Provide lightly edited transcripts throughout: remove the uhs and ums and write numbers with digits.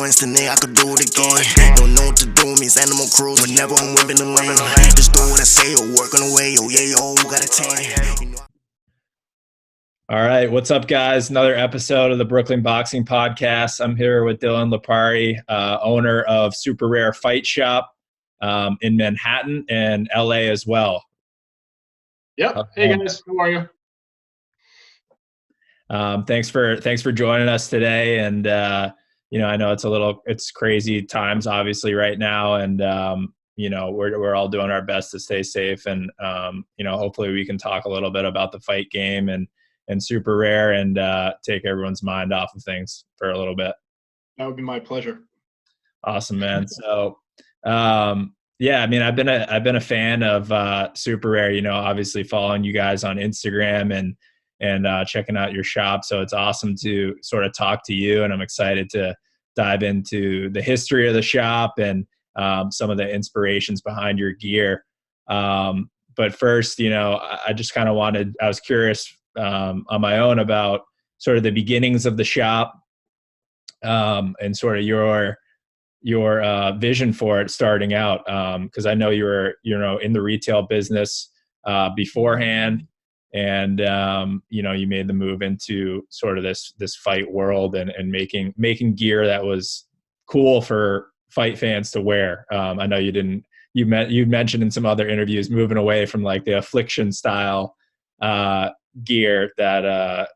once, and then I could do it again. Don't know what to do, means animal cruise. Whenever I'm whipping the lane, just do what I say or work on the way. Oh yeah, yo, got a 10. All right, what's up, guys? Another episode of the Brooklyn Boxing Podcast. I'm here with Dylan Lipari, owner of SUPERARE Fight Shop in Manhattan and LA as well. Yep. Hey guys, how are you? Thanks for joining us today. And I know it's crazy times obviously right now, and we're all doing our best to stay safe. And hopefully we can talk a little bit about the fight game and SUPERARE and take everyone's mind off of things for a little bit. That would be my pleasure. Awesome, man. So, yeah, I mean, I've been a fan of SUPERARE, obviously following you guys on Instagram and checking out your shop. So it's awesome to sort of talk to you, and I'm excited to dive into the history of the shop and some of the inspirations behind your gear. But first, I just kind of I was curious on my own about sort of the beginnings of the shop and sort of your vision for it starting out, because I know you were in the retail business beforehand, and you made the move into sort of this fight world and making gear that was cool for fight fans to wear. I know you'd mentioned in some other interviews moving away from like the Affliction style gear that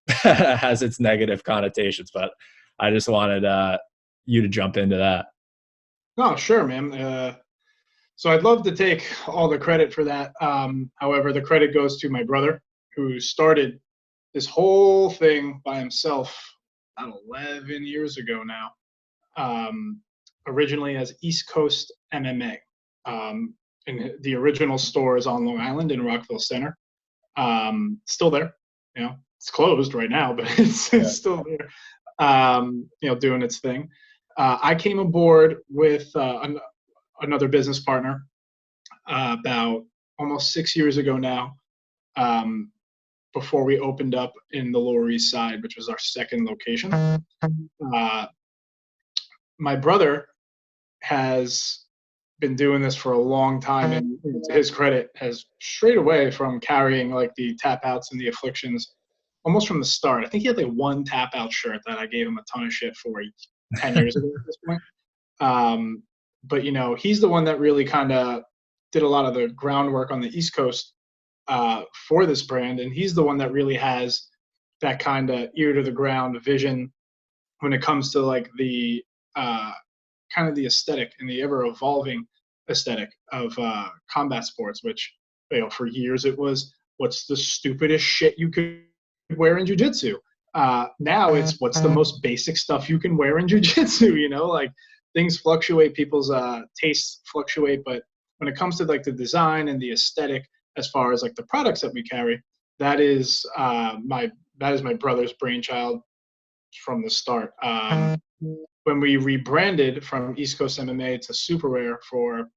has its negative connotations, but I just wanted you to jump into that. Oh, sure, man. So I'd love to take all the credit for that. However, the credit goes to my brother, who started this whole thing by himself about 11 years ago now, originally as East Coast MMA. And the original store is on Long Island in Rockville Center. Still there, it's closed right now, but it's still there, doing its thing. I came aboard with another business partner about almost 6 years ago now, before we opened up in the Lower East Side, which was our second location. My brother has been doing this for a long time, and to his credit, has strayed away from carrying like the tap outs and the Afflictions almost from the start. I think he had like one tap out shirt that I gave him a ton of shit for 10 years ago at this point. But he's the one that really kind of did a lot of the groundwork on the East Coast for this brand, and he's the one that really has that kind of ear to the ground vision when it comes to like the kind of the aesthetic and the ever evolving aesthetic of combat sports, which for years it was, what's the stupidest shit you could wear in jiu-jitsu? Now it's, what's the most basic stuff you can wear in jiu-jitsu? Like, things fluctuate, people's tastes fluctuate, but when it comes to like the design and the aesthetic, as far as like the products that we carry, that is my brother's brainchild from the start. When we rebranded from East Coast MMA to SUPERARE for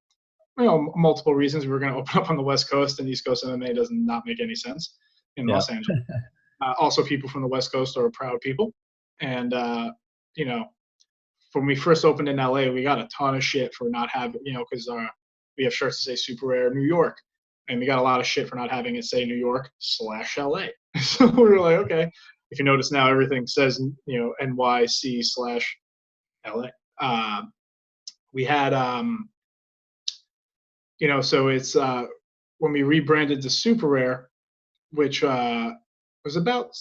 multiple reasons, we were going to open up on the West Coast, and East Coast MMA does not make any sense in Los Angeles. Also, people from the West Coast are proud people, and when we first opened in LA, we got a ton of shit for not having, because we have shirts that say SUPERARE New York, and we got a lot of shit for not having it say New York/LA. So we were like, okay. If you notice now, everything says NYC/LA. We had so it's when we rebranded to SUPERARE, which was about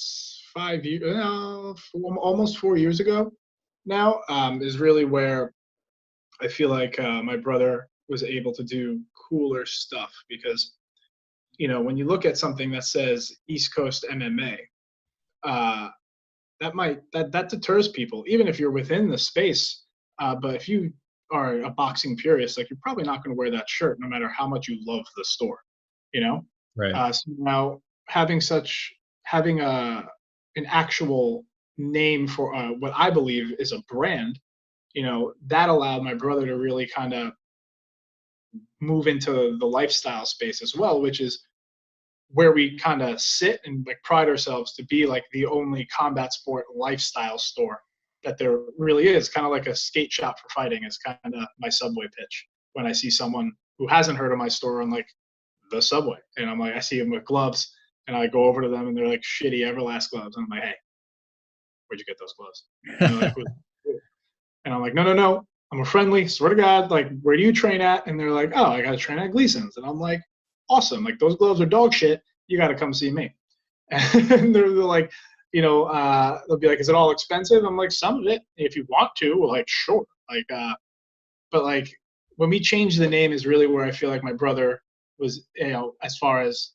5 years, almost 4 years ago now, is really where I feel like my brother was able to do cooler stuff, because when you look at something that says East Coast MMA, that deters people, even if you're within the space. But if you are a boxing purist, like, you're probably not going to wear that shirt no matter how much you love the store, Right. So now having an actual name for what I believe is a brand, that allowed my brother to really kind of move into the lifestyle space as well, which is where we kind of sit and like pride ourselves to be like the only combat sport lifestyle store that there really is. Kind of like a skate shop for fighting is kind of my Subway pitch when I see someone who hasn't heard of my store on like the Subway, and I'm like, I see them with gloves, and I go over to them, and they're like shitty Everlast gloves, and I'm like, hey, where'd you get those gloves? And they're like, and I'm like, no, I'm a friendly, swear to God, like, where do you train at? And they're like, oh, I got to train at Gleason's. And I'm like, awesome. Like, those gloves are dog shit. You got to come see me. And they're like, they'll be like, is it all expensive? I'm like, some of it. If you want to, we're like, sure. Like, but like, when we changed the name is really where I feel like my brother was, as far as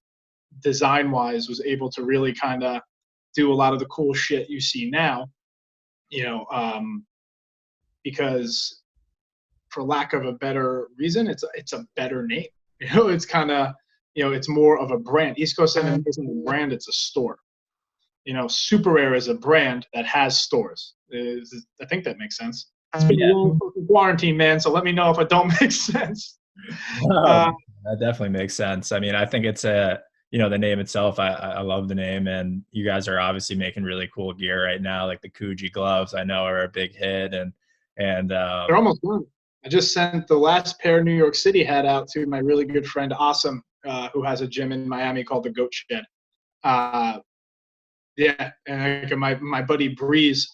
design-wise, was able to really kind of do a lot of the cool shit you see now, because for lack of a better reason, it's a better name. It's kind of, it's more of a brand. East Coast MMA isn't a brand, it's a store. SUPERARE is a brand that has stores. I think that makes sense. It's been a long quarantine, man, so let me know if it don't make sense. That definitely makes sense. I mean, I think it's the name itself, I love the name, and you guys are obviously making really cool gear right now, like the Coogee gloves I know are a big hit, and they're almost done. I just sent the last pair New York City had out to my really good friend Awesome, who has a gym in Miami called the Goat Shed. And my buddy Breeze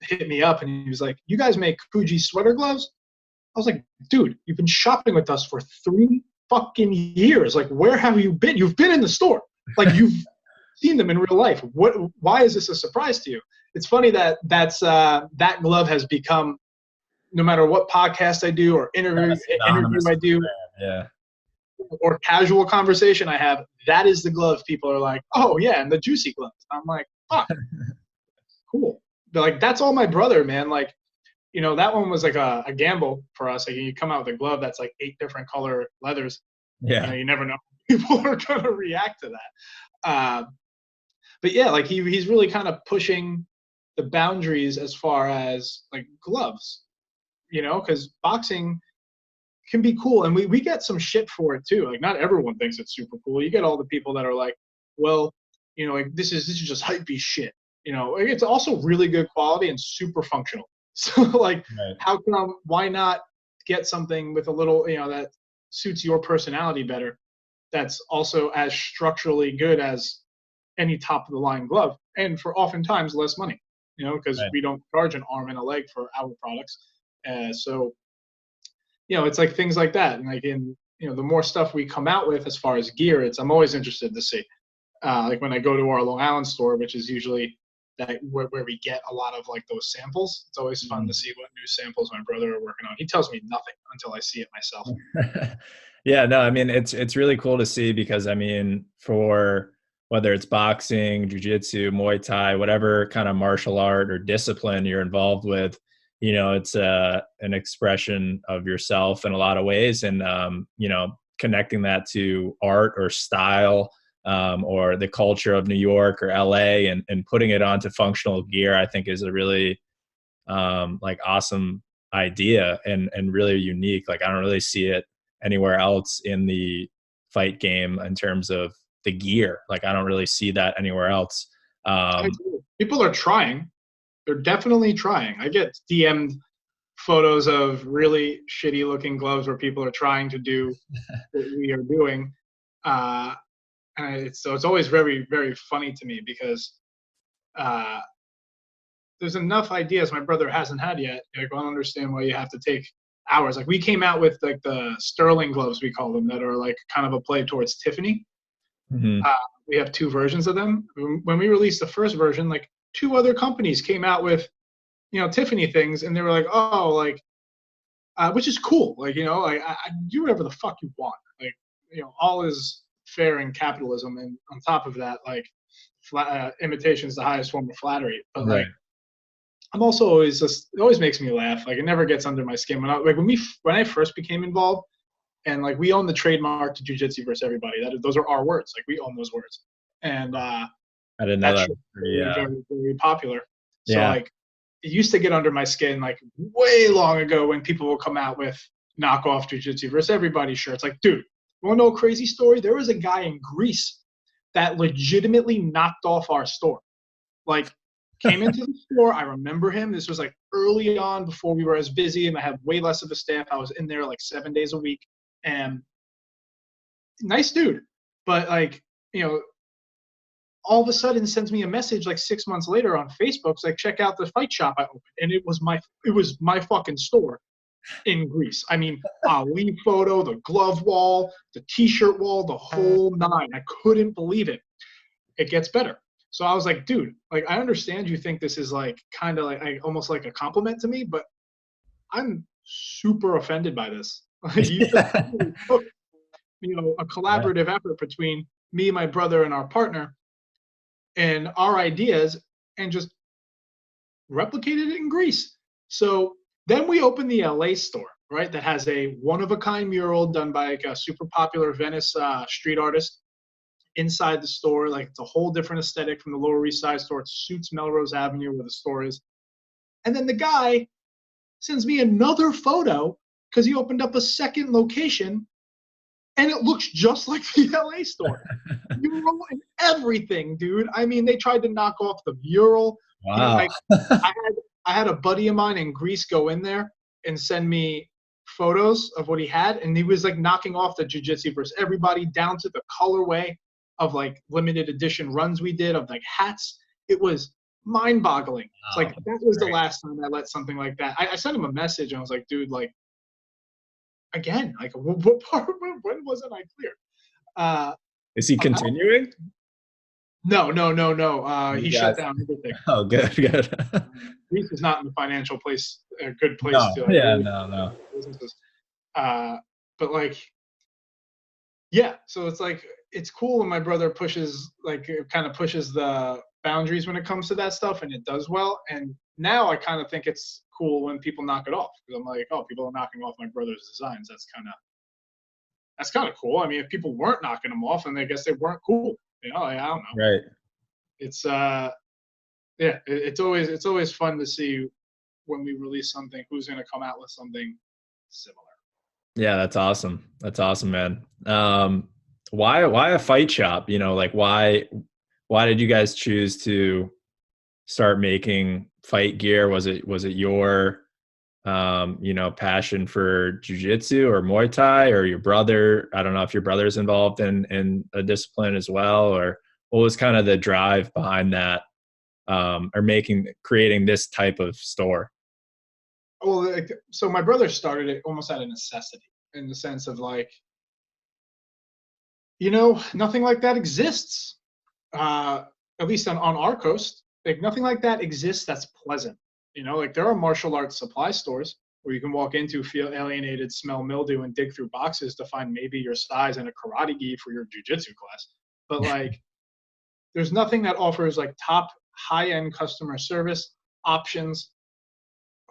hit me up, and he was like, you guys make Coogee sweater gloves? I was like, dude, you've been shopping with us for 3 fucking years. Like, where have you been? You've been in the store. Like, you've seen them in real life. Why is this a surprise to you? It's funny that that glove has become, no matter what podcast I do or interview I do, or casual conversation I have, that is the glove people are like, oh yeah, and the juicy gloves. I'm like, oh, cool. But like, that's all my brother, man. Like, that one was like a gamble for us. Like, you come out with a glove that's like 8 different color leathers. Yeah. You never know how people are going to react to that. But yeah, like he's really kind of pushing the boundaries as far as like gloves, because boxing can be cool. And we get some shit for it too. Like, not everyone thinks it's super cool. You get all the people that are like, well, like this is just hypebeast shit. It's also really good quality and super functional. So like, why not get something with a little, that suits your personality better, that's also as structurally good as any top of the line glove, and for oftentimes less money, because we don't charge an arm and a leg for our products. So it's like things like that. And like, the more stuff we come out with as far as gear, I'm always interested to see, like when I go to our Long Island store, which is usually where we get a lot of like those samples. It's always fun to see what new samples my brother are working on. He tells me nothing until I see it myself. Yeah, no, I mean, it's really cool to see, because I mean, for whether it's boxing, jiu-jitsu, Muay Thai, whatever kind of martial art or discipline you're involved with, it's an expression of yourself in a lot of ways. And, connecting that to art or style, or the culture of New York or LA, and putting it onto functional gear, I think is a really like awesome idea, and really unique. Like, I don't really see it anywhere else in the fight game in terms of the gear. Like, I don't really see that anywhere else. People are trying. They're definitely trying. I get DM'd photos of really shitty looking gloves where people are trying to do what we are doing. So it's always very, very funny to me, because there's enough ideas my brother hasn't had yet. Like, I don't understand why you have to take hours. Like, we came out with like the Sterling gloves, we call them, that are like kind of a play towards Tiffany. Mm-hmm. We have 2 versions of them. When we released the first version, like 2 other companies came out with, Tiffany things, and they were like, oh, like, which is cool. Like, like, I do whatever the fuck you want. Like, all is fair in capitalism, and on top of that, like, imitation is the highest form of flattery. But like, I'm also always it always makes me laugh. Like, it never gets under my skin. When I first became involved, and like, we own the trademark to jiu-jitsu versus everybody. Those are our words. Like, we own those words. And I didn't know that. Very, very popular. So like, it used to get under my skin like way long ago when people will come out with knockoff jiu-jitsu versus everybody shirts. Like, dude, you want to know a crazy story? There was a guy in Greece that legitimately knocked off our store. Like, Came into the store. I remember him. This was like early on before we were as busy and I had way less of a staff. I was in there like 7 days a week, and nice dude. But like, you know, all of a sudden sends me a message like 6 months later on Facebook. It's like, check out the fight shop I opened. And it was my fucking store in Greece. I mean, Ali photo, the glove wall, the t-shirt wall, the whole nine. I couldn't believe it. It gets better. So I was like, dude, like, I understand you think this is like kind of like almost like a compliment to me, but I'm super offended by this. You just took, you know, a collaborative effort between me, my brother, and our partner, and our ideas, and just replicated it in Greece. So then we opened the LA store, right? That has a one-of-a-kind mural done by like a super popular Venice street artist inside the store. Like, it's a whole different aesthetic from the Lower East Side store. It suits Melrose Avenue where the store is. And then the guy sends me another photo because he opened up a second location, and it looks just like the LA store. Mural and everything, dude. I mean, they tried to knock off the mural. Wow. You know, I had a buddy of mine in Greece go in there and send me photos of what he had, and he was like knocking off the jiu-jitsu versus everybody, down to the colorway of like limited edition runs we did of like hats. It was mind-boggling. It's like, that was the last time I let something like that. I sent him a message and I was like, dude, like, again, like, what part? When wasn't I clear? Is he continuing? No. He shut guys- down everything. Oh, good. Greece is not in the financial place, a good place No, to. no. Businesses. But like, yeah. So it's like, it's cool when my brother pushes, like, kind of pushes the boundaries when it comes to that stuff, and it does well. And now I kind of think it's cool when people knock it off, because I'm like, oh, people are knocking off my brother's designs. That's kind of cool. I mean, if people weren't knocking them off, and I guess they weren't cool. You know, I don't know. Right. It's it's always fun to see when we release something, who's going to come out with something similar. Yeah, that's awesome. That's awesome, man. Why a fight shop? You know, like, why did you guys choose to start making fight gear? Was it your you know, passion for jiu-jitsu or Muay Thai, or your brother? I don't know if your brother's involved in a discipline as well, or what was kind of the drive behind that, or creating this type of store? Well, so my brother started it almost out of necessity, in the sense of like, you know, nothing like that exists. At least on our coast, like, nothing like that exists that's pleasant. You know, like, there are martial arts supply stores where you can walk into, feel alienated, smell mildew, and dig through boxes to find maybe your size and a karate gi for your jiu-jitsu class. But like, there's nothing that offers like top high-end customer service, options,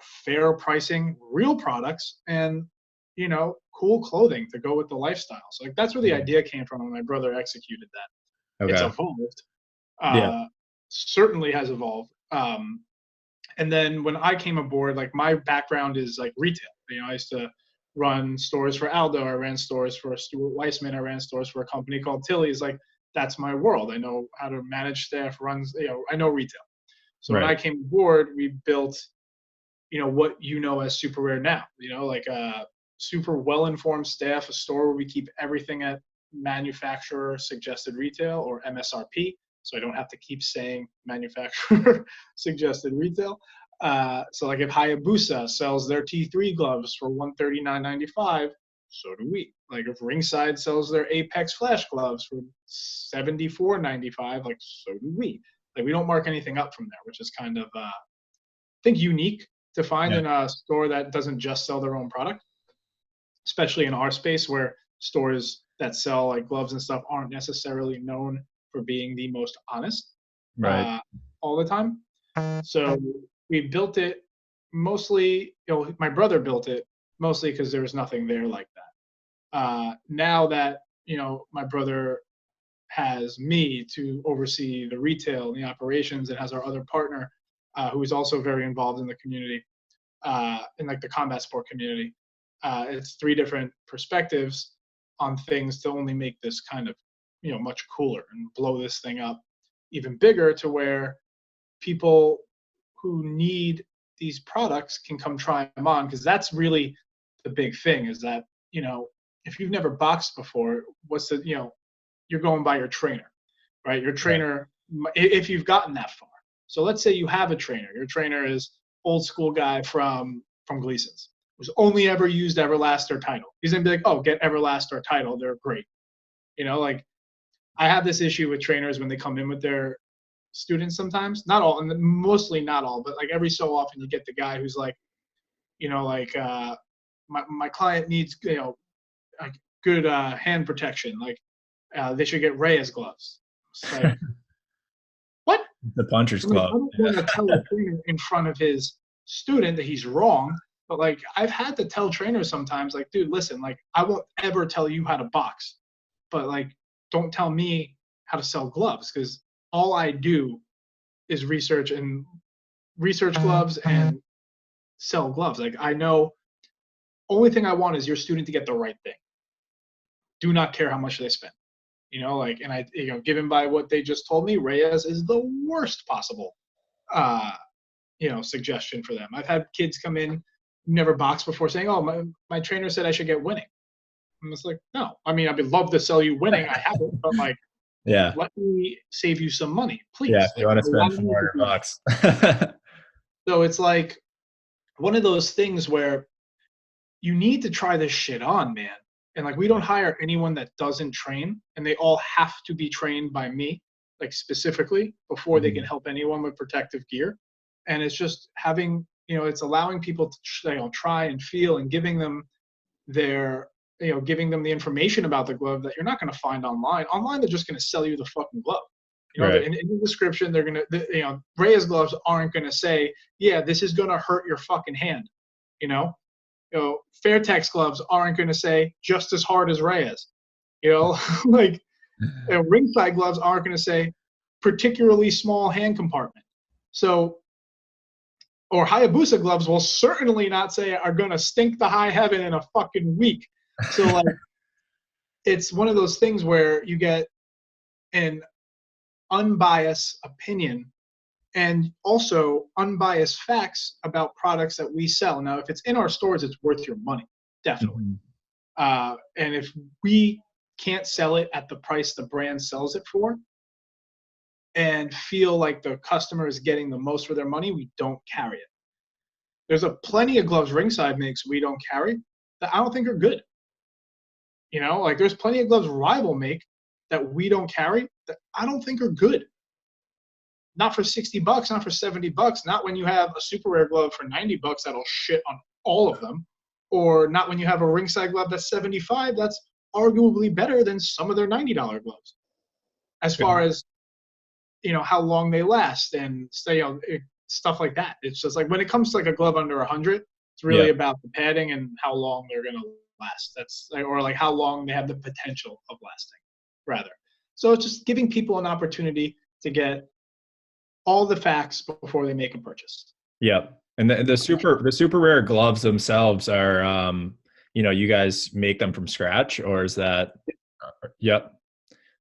fair pricing, real products, and, you know, cool clothing to go with the lifestyle. So like, that's where the idea came from, and my brother executed that. Okay. It's evolved. Yeah. Certainly has evolved. And then when I came aboard, like, my background is like retail. You know, I used to run stores for Aldo. I ran stores for Stuart Weitzman. I ran stores for a company called Tilly's. Like, that's my world. I know how to manage staff, I know retail. So when I came aboard, we built, you know, what you know as SUPERARE now. You know, like a super well-informed staff, a store where we keep everything at manufacturer suggested retail, or MSRP. So I don't have to keep saying manufacturer suggested retail. So like, if Hayabusa sells their T3 gloves for $139.95, so do we. Like, if Ringside sells their Apex Flash gloves for $74.95, like, so do we. Like, we don't mark anything up from there, which is kind of, I think, unique to find in a store that doesn't just sell their own product, especially in our space, where stores that sell like gloves and stuff aren't necessarily known for being the most honest all the time. So we built it mostly, you know, my brother built it mostly because there was nothing there like that. Now that, you know, my brother has me to oversee the retail and the operations, and has our other partner who is also very involved in the community, in like the combat sport community. It's three different perspectives on things to only make this kind of, you know, much cooler and blow this thing up even bigger, to where people who need these products can come try them on, because that's really the big thing, is that, you know, if you've never boxed before, what's the, you know, you're going by your trainer, right? Your trainer, if you've gotten that far. So let's say you have a trainer. Your trainer is old school guy from Gleason's, who's only ever used Everlast or Title. He's gonna be like, oh, get Everlast or Title, they're great. You know, like, I have this issue with trainers when they come in with their students sometimes. Not all, and mostly not all, but like every so often you get the guy who's like, you know, like, my client needs, you know, like good hand protection. Like, they should get Reyes gloves. It's like, what? The puncher's glove. I don't want to tell a trainer in front of his student that he's wrong, but like, I've had to tell trainers sometimes, like, dude, listen, like, I won't ever tell you how to box, but like, don't tell me how to sell gloves, because all I do is research gloves and sell gloves. Like, I know only thing I want is your student to get the right thing. Do not care how much they spend. You know, like, and I, you know, given by what they just told me, Reyes is the worst possible, you know, suggestion for them. I've had kids come in, never boxed before, saying, oh, my trainer said I should get winning. I'm just like, no. I mean, I'd love to sell you winning. I haven't, but like, yeah, let me save you some money, please. Yeah, if you want to spend $400. So it's like one of those things where you need to try this shit on, man. And like, we don't hire anyone that doesn't train, and they all have to be trained by me, like specifically, before they can help anyone with protective gear. And it's just having, you know, it's allowing people to, you know, try and feel, and giving them their, you know, giving them the information about the glove that you're not going to find online. Online, they're just going to sell you the fucking glove. You know, in the description, they're going to, you know, Reyes gloves aren't going to say, yeah, this is going to hurt your fucking hand. You know, Fairtex gloves aren't going to say just as hard as Reyes. You know, like, you know, ringside gloves aren't going to say particularly small hand compartment. So, or Hayabusa gloves will certainly not say are going to stink to high heaven in a fucking week. So like, it's one of those things where you get an unbiased opinion and also unbiased facts about products that we sell. Now, if it's in our stores, it's worth your money, definitely. And if we can't sell it at the price the brand sells it for and feel like the customer is getting the most for their money, we don't carry it. There's plenty of gloves Ringside makes we don't carry that I don't think are good. You know, like, there's plenty of gloves Rival make that we don't carry that I don't think are good. Not for $60, not for $70, not when you have a super rare glove for $90 that'll shit on all of them, or not when you have a Ringside glove that's $75 that's arguably better than some of their $90 gloves. As far as, you know, how long they last and stay on, stuff like that. It's just like, when it comes to like a glove under 100, it's really about the padding and how long they're going to last. That's, or like how long they have the potential of lasting, rather. So it's just giving people an opportunity to get all the facts before they make a purchase. Yep. And the super rare gloves themselves are, you know, you guys make them from scratch, or is that? Yep.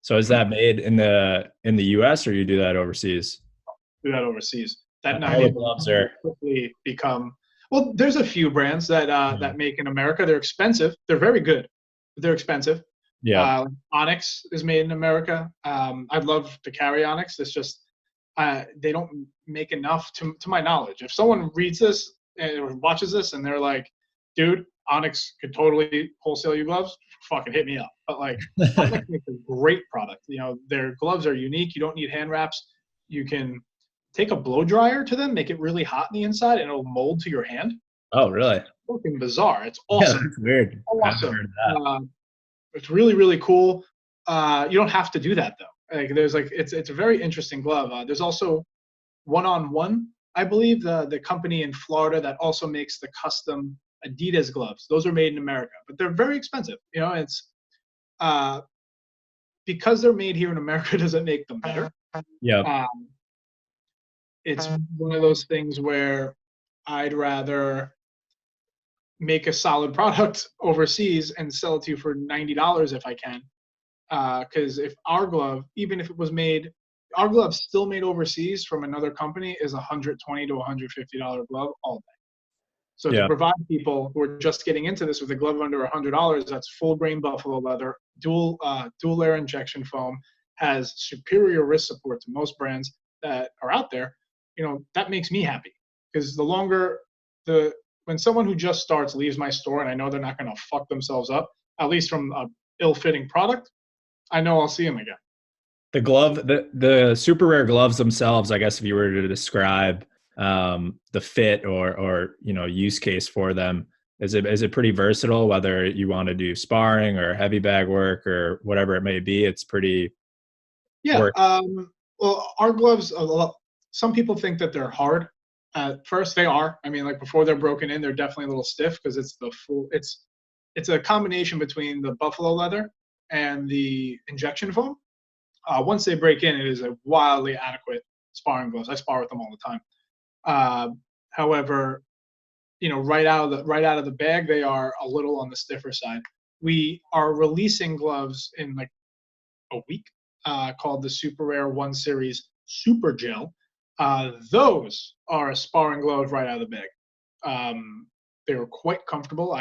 So is that made in the US, or you do that overseas? Do that overseas. That all the gloves are quickly become, well, there's a few brands that that make in America. They're expensive. They're very good, but they're expensive. Yeah. Onyx is made in America. I'd love to carry Onyx. It's just they don't make enough to my knowledge. If someone reads this or watches this and they're like, dude, Onyx could totally wholesale you gloves, fucking hit me up. But like, Onyx makes a great product. You know, their gloves are unique. You don't need hand wraps. You can take a blow dryer to them, make it really hot in the inside, and it'll mold to your hand. Oh, really? It's fucking bizarre. It's awesome. Yeah, that's weird. Awesome. It's really, really cool. You don't have to do that though. Like, there's like, it's a very interesting glove. There's also One-on-One, I believe, the company in Florida that also makes the custom Adidas gloves. Those are made in America, but they're very expensive. You know, it's because they're made here in America doesn't make them better. Yeah. It's one of those things where I'd rather make a solid product overseas and sell it to you for $90 if I can. Because if our glove, even if it was made our gloves still made overseas from another company is $120 to $150 glove all day. So to Yeah. provide people who are just getting into this with a glove under $100, that's full grain buffalo leather, dual layer injection foam, has superior wrist support to most brands that are out there. That makes me happy, because when someone who just starts leaves my store and I know they're not going to fuck themselves up, at least from a ill-fitting product, I know I'll see them again. The the SUPERARE gloves themselves, I guess if you were to describe the fit or use case for them, is it pretty versatile, whether you want to do sparring or heavy bag work or whatever it may be? It's pretty well, our gloves, some people think that they're hard. At first they are. I mean, like before they're broken in, they're definitely a little stiff, because it's a combination between the buffalo leather and the injection foam. Once they break in, it is a wildly adequate sparring gloves. I spar with them all the time. However, right out of the bag, they are a little on the stiffer side. We are releasing gloves in like a week, called the SUPERARE 1 Series Super Gel. Those are a sparring glove right out of the bag. They're quite comfortable.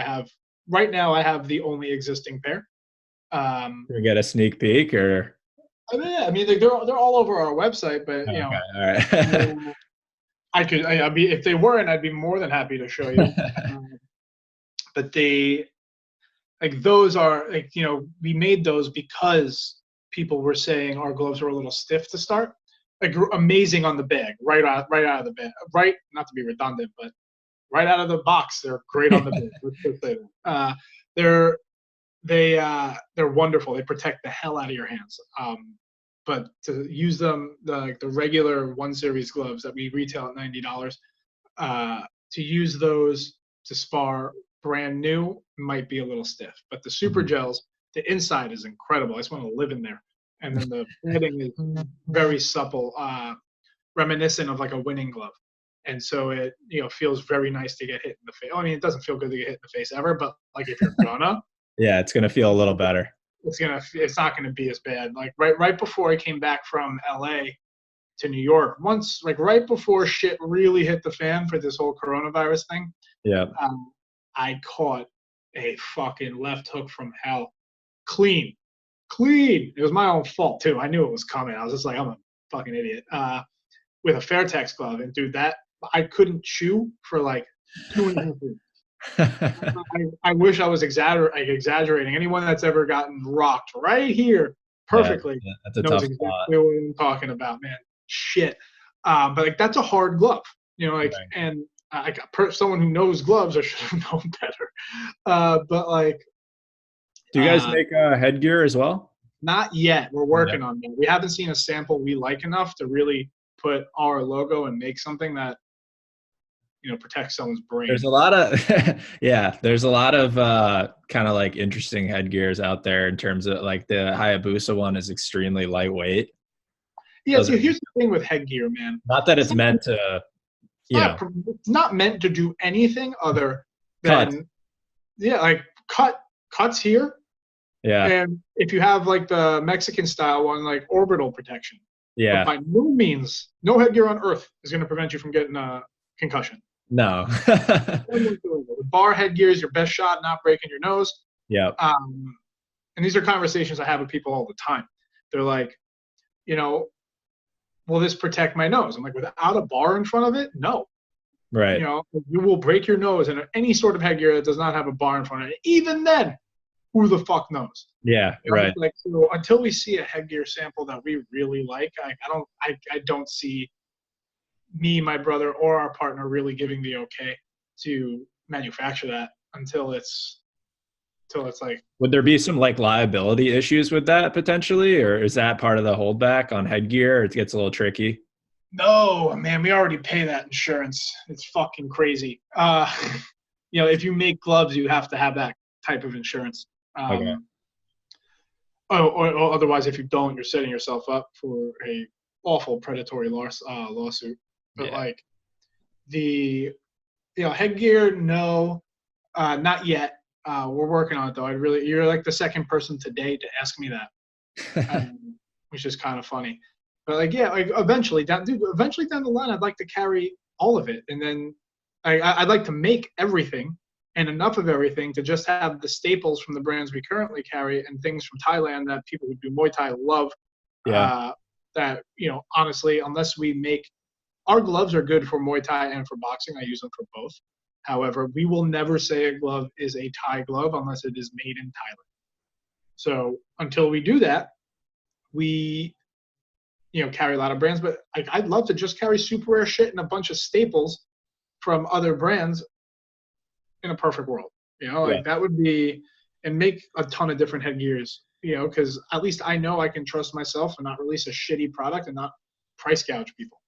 Right now I have the only existing pair. You get a sneak peek, or? I mean, they're all over our website, but Okay, all right. I'd be, if they weren't, I'd be more than happy to show you. But those are we made those because people were saying our gloves were a little stiff to start. Amazing on the bag, right out of the bag. Right, not to be redundant, but right out of the box, they're great on the bag. Let's just say that. They're wonderful. They protect the hell out of your hands. But to use them, the regular 1 Series gloves that we retail at $90, to use those to spar brand new might be a little stiff. But the Super Gels, the inside is incredible. I just want to live in there. And then the padding is very supple, reminiscent of like a winning glove. And so it feels very nice to get hit in the face. I mean, it doesn't feel good to get hit in the face ever, but like if you're gonna, yeah, it's gonna feel a little better. It's not gonna be as bad. Like right before I came back from LA to New York, once right before shit really hit the fan for this whole coronavirus thing, yeah, I caught a fucking left hook from hell, clean. It was my own fault too. I knew it was coming. I was just like, I'm a fucking idiot. With a Fairtex glove, and dude, that I couldn't chew for like 2.5 weeks. I wish I was exaggerating. Anyone that's ever gotten rocked right here perfectly that's a knows tough exactly spot. what I'm talking about, man. Shit. But that's a hard glove, right. And someone who knows gloves, I should have known better. But do you guys make headgear as well? Not yet. We're working on that. We haven't seen a sample we like enough to really put our logo and make something that protects someone's brain. There's a lot of there's a lot of kind of like interesting headgears out there in terms of like the Hayabusa one is extremely lightweight. Yeah, so here's the thing with headgear, man. Not that it's meant to, it's not meant to do anything other than cuts here. Yeah. And if you have like the Mexican style one, like orbital protection. Yeah. But by no means, no headgear on earth is going to prevent you from getting a concussion. No. The bar headgear is your best shot, not breaking your nose. Yeah. And these are conversations I have with people all the time. They're like, will this protect my nose? I'm like, without a bar in front of it, no. Right. You will break your nose in any sort of headgear that does not have a bar in front of it. Even then, who the fuck knows? Yeah, right. So until we see a headgear sample that we really like, I don't see me, my brother, or our partner really giving the okay to manufacture that until it's like. Would there be some like liability issues with that potentially, or is that part of the holdback on headgear? Or it gets a little tricky. No, man, we already pay that insurance. It's fucking crazy. If you make gloves, you have to have that type of insurance. Okay. Or otherwise, if you don't, you're setting yourself up for a awful predatory lawsuit. But the headgear, no, not yet. We're working on it though. You're like the second person today to ask me that, which is kind of funny. But like, yeah, like eventually down the line, I'd like to carry all of it, and then I'd like to make everything and enough of everything to just have the staples from the brands we currently carry and things from Thailand that people who do Muay Thai love. Yeah. That, honestly, unless we make our gloves are good for Muay Thai and for boxing. I use them for both. However, we will never say a glove is a Thai glove unless it is made in Thailand. So until we do that, we carry a lot of brands, but I'd love to just carry super rare shit and a bunch of staples from other brands in a perfect world. That would be, and make a ton of different headgears, because at least I know I can trust myself and not release a shitty product and not price gouge people.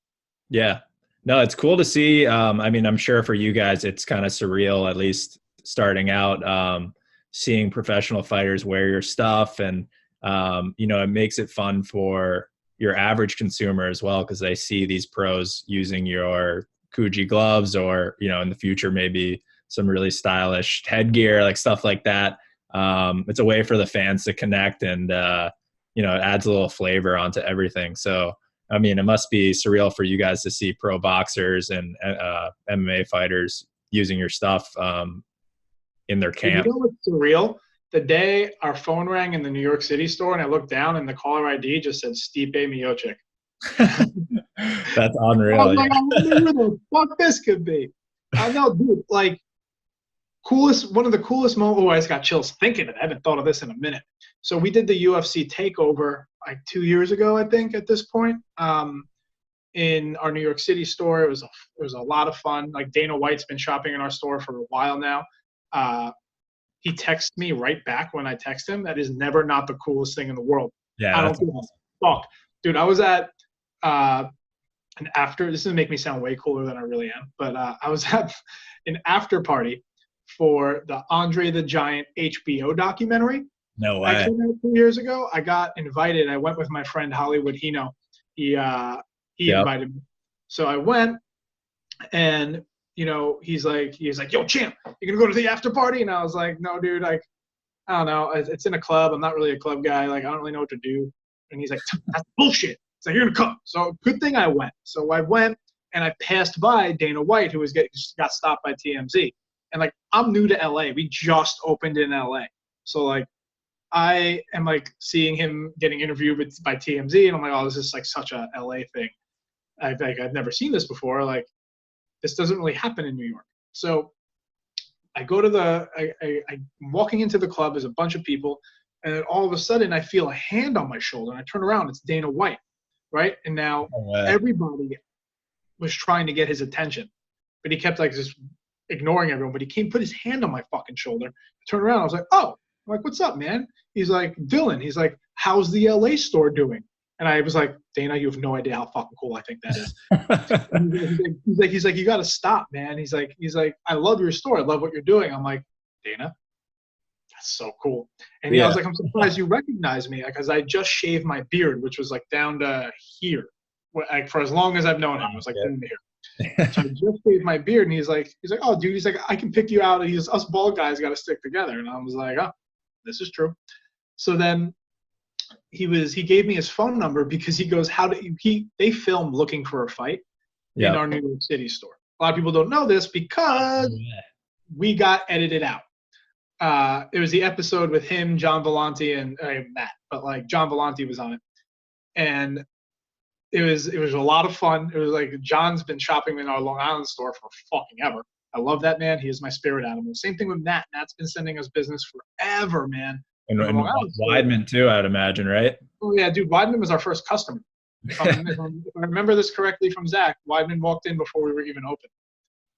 Yeah. No, it's cool to see. I mean, I'm sure for you guys, it's kind of surreal, at least starting out, seeing professional fighters wear your stuff. And, it makes it fun for your average consumer as well, because they see these pros using your Kuji gloves or, in the future, maybe some really stylish headgear, like stuff like that. It's a way for the fans to connect and, it adds a little flavor onto everything. So, I mean, it must be surreal for you guys to see pro boxers and MMA fighters using your stuff in their camp. You know what's surreal? The day our phone rang in the New York City store and I looked down and the caller ID just said Stipe Miocic. That's unreal. I was like, I wonder who the fuck this could be. I know, dude. Like, one of the coolest moments. Oh, I just got chills thinking of it. I haven't thought of this in a minute. So we did the UFC Takeover like 2 years ago, I think, at this point, in our New York City store. It was a lot of fun. Like, Dana White's been shopping in our store for a while now. He texts me right back when I text him. That is never not the coolest thing in the world. Yeah, I don't give a fuck. Dude, I was at an after. This is going to make me sound way cooler than I really am. But I was at an after party for the Andre the Giant HBO documentary. No way. I came out 2 years ago. I got invited. I went with my friend Hollywood Hino. He invited me. So I went, and he's like, yo, champ, you gonna go to the after party? And I was like, no, dude, I don't know. It's in a club. I'm not really a club guy. Like, I don't really know what to do. And he's like, that's bullshit. It's like, you're gonna come. So good thing I went. So I went, and I passed by Dana White, who got stopped by TMZ. And like, I'm new to LA. We just opened in LA. So like, I am like seeing him getting interviewed by TMZ, and I'm like, oh, this is like such a LA thing. I've never seen this before. Like, this doesn't really happen in New York. So I go to I'm walking into the club. There's a bunch of people, and then all of a sudden I feel a hand on my shoulder, and I turn around. It's Dana White, right? And now everybody was trying to get his attention, but he kept like just ignoring everyone. But he put his hand on my fucking shoulder. I turned around. I was like, oh. I'm like, what's up, man? He's like, Dylan. He's like, how's the LA store doing? And I was like, Dana, you have no idea how fucking cool I think that is. he's like, you got to stop, man. He's like, I love your store. I love what you're doing. I'm like, Dana, that's so cool. And I was like, I'm surprised you recognize me, because I just shaved my beard, which was like down to here, like for as long as I've known him. It was like in here. So I just shaved my beard, and he's like, oh, dude, he's like, I can pick you out. Us bald guys got to stick together. And I was like, oh, this is true. So then he gave me his phone number, because he goes, they film looking for a fight in our New York City store. A lot of people don't know this because we got edited out. It was the episode with him, John Volante, and Matt, but like John Volante was on it. And it was a lot of fun. It was like, John's been shopping in our Long Island store for fucking ever. I love that man. He is my spirit animal. Same thing with Matt. Matt's been sending us business forever, man. And Weidman too, I'd imagine, right? Oh yeah, dude. Weidman was our first customer. If I remember this correctly from Zach, Weidman walked in before we were even open.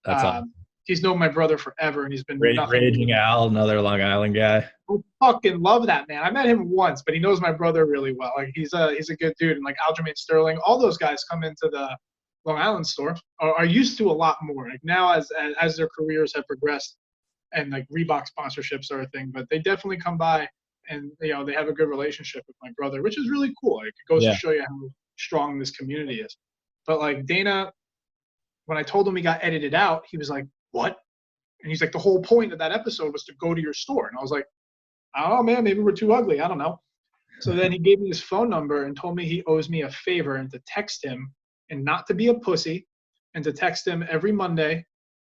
That's awesome. He's known my brother forever, and he's been Raging Al, another Long Island guy. I fucking love that man. I met him once, but he knows my brother really well. Like, he's a good dude, and like Aljamain Sterling, all those guys come into the Long Island store are used to a lot more. Like, now as their careers have progressed, and like Reebok sponsorships are a thing, but they definitely come by, and they have a good relationship with my brother, which is really cool. Like, it goes to show you how strong this community is. But like, Dana, when I told him he got edited out, he was like, what? And he's like, the whole point of that episode was to go to your store. And I was like, I don't know, man, maybe we're too ugly. I don't know. So then he gave me his phone number and told me he owes me a favor and to text him and not to be a pussy and to text him every Monday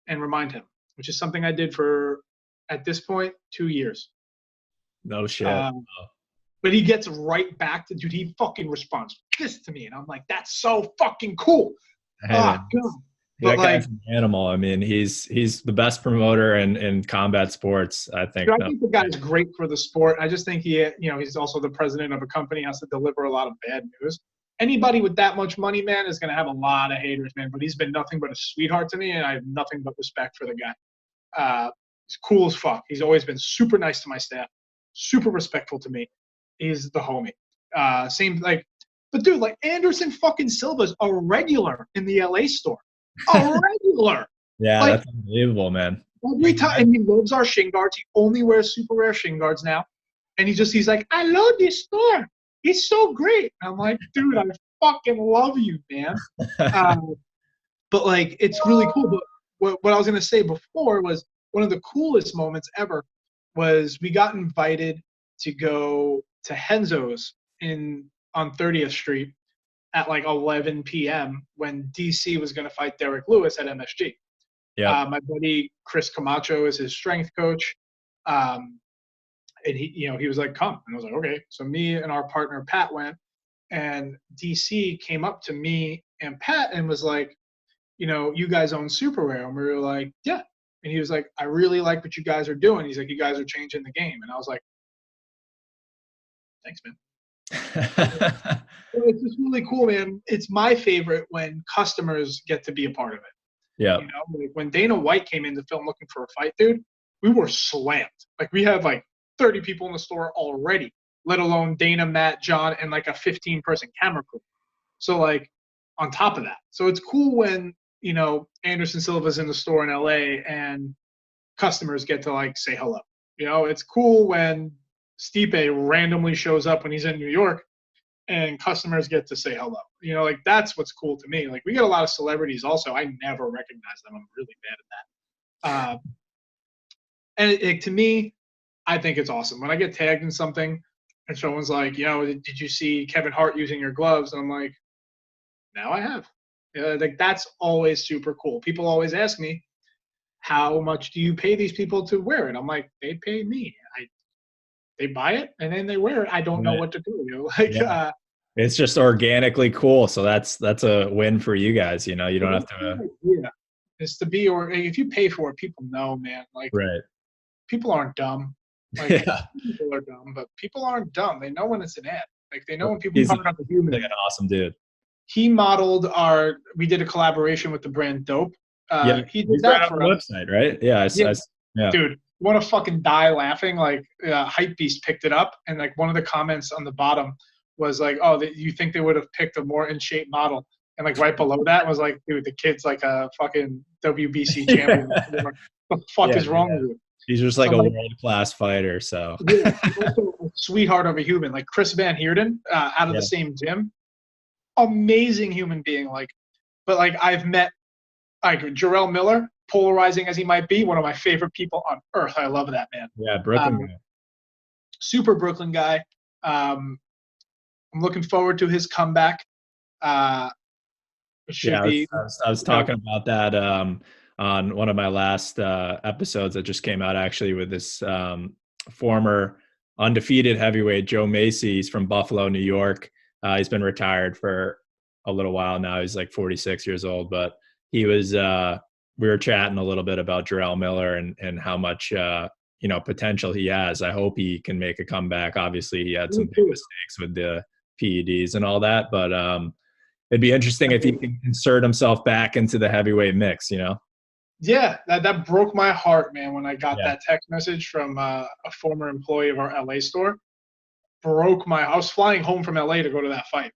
and remind him, which is something I did for, at this point, 2 years. No shit. But he gets right back to, dude, he fucking responds this to me. And I'm like, that's so fucking cool. Hey, Oh, man. God. That But like, guy's an animal. I mean, he's the best promoter in combat sports, I think. dude, I think the guy's great for the sport. I just think he's also the president of a company, has to deliver a lot of bad news. Anybody with that much money, man, is going to have a lot of haters, man. But he's been nothing but a sweetheart to me, and I have nothing but respect for the guy. He's cool as fuck. He's always been super nice to my staff, super respectful to me. He's the homie. But dude, like Anderson fucking Silva's a regular in the LA store. A regular. Yeah, like, that's unbelievable, man. Every time, and he loves our shin guards. He only wears super rare shin guards now. And he's like, I love this store. It's so great. And I'm like, dude, I fucking love you, man. But like, it's really cool. But what I was going to say before was one of the coolest moments ever was we got invited to go to Henzo's on 30th Street at like 11 p.m. when DC was going to fight Derek Lewis at MSG. Yeah. My buddy Chris Camacho is his strength coach. And he was like, come. And I was like, okay. So me and our partner Pat went, and DC came up to me and Pat and was like, you guys own SUPERARE. And we were like, yeah. And he was like, I really like what you guys are doing. He's like, you guys are changing the game. And I was like, thanks, man. It's just really cool, man. It's my favorite when customers get to be a part of it. Yeah. Like when Dana White came in the film looking for a fight, dude, we were slammed. Like we had like 30 people in the store already, let alone Dana, Matt, John, and like a 15-person camera crew. So like on top of that. So it's cool when, Anderson Silva's in the store in LA and customers get to like say hello. It's cool when Stipe randomly shows up when he's in New York and customers get to say hello. Like that's what's cool to me. Like we get a lot of celebrities also. I never recognize them. I'm really bad at that. And to me, I think it's awesome. When I get tagged in something and someone's like, did you see Kevin Hart using your gloves? And I'm like, now I have. Like that's always super cool. People always ask me, how much do you pay these people to wear it? I'm like, they pay me. They buy it and then they wear it. I don't know what to do. It's just organically cool. So that's a win for you guys. You don't have to. Yeah, it's to be, or if you pay for it, people know, man. Like, right. People aren't dumb. Like, people are dumb, but people aren't dumb. They know when it's an ad. Like they know when people talk about the human. Like an awesome dude. He modeled we did a collaboration with the brand Dope. He did that for us. Website, right? Yeah. Yeah. Dude, want to fucking die laughing. Like Hypebeast picked it up, and like one of the comments on the bottom was like, "Oh, you think they would have picked a more in shape model?" And like right below that was like, "Dude, the kid's like a fucking WBC champion. What the fuck is wrong with you?" He's just like a world-class fighter. So yeah, he's also a sweetheart of a human. Like Chris Van Heerden, out of the same gym, amazing human being. But I've met like Jarrell Miller. Polarizing as he might be, one of my favorite people on earth. I love that man. Yeah, Brooklyn guy. Super Brooklyn guy. I'm looking forward to his comeback. I was talking about that on one of my last episodes that just came out actually with this former undefeated heavyweight, Joe Macys from Buffalo, New York. He's been retired for a little while now. He's like 46 years old, but he was we were chatting a little bit about Jarrell Miller and how much potential he has. I hope he can make a comeback. Obviously, he had some big mistakes with the PEDs and all that, but it'd be interesting if he can insert himself back into the heavyweight mix. Yeah, that broke my heart, man. When I got that text message from a former employee of our LA store, I was flying home from LA to go to that fight.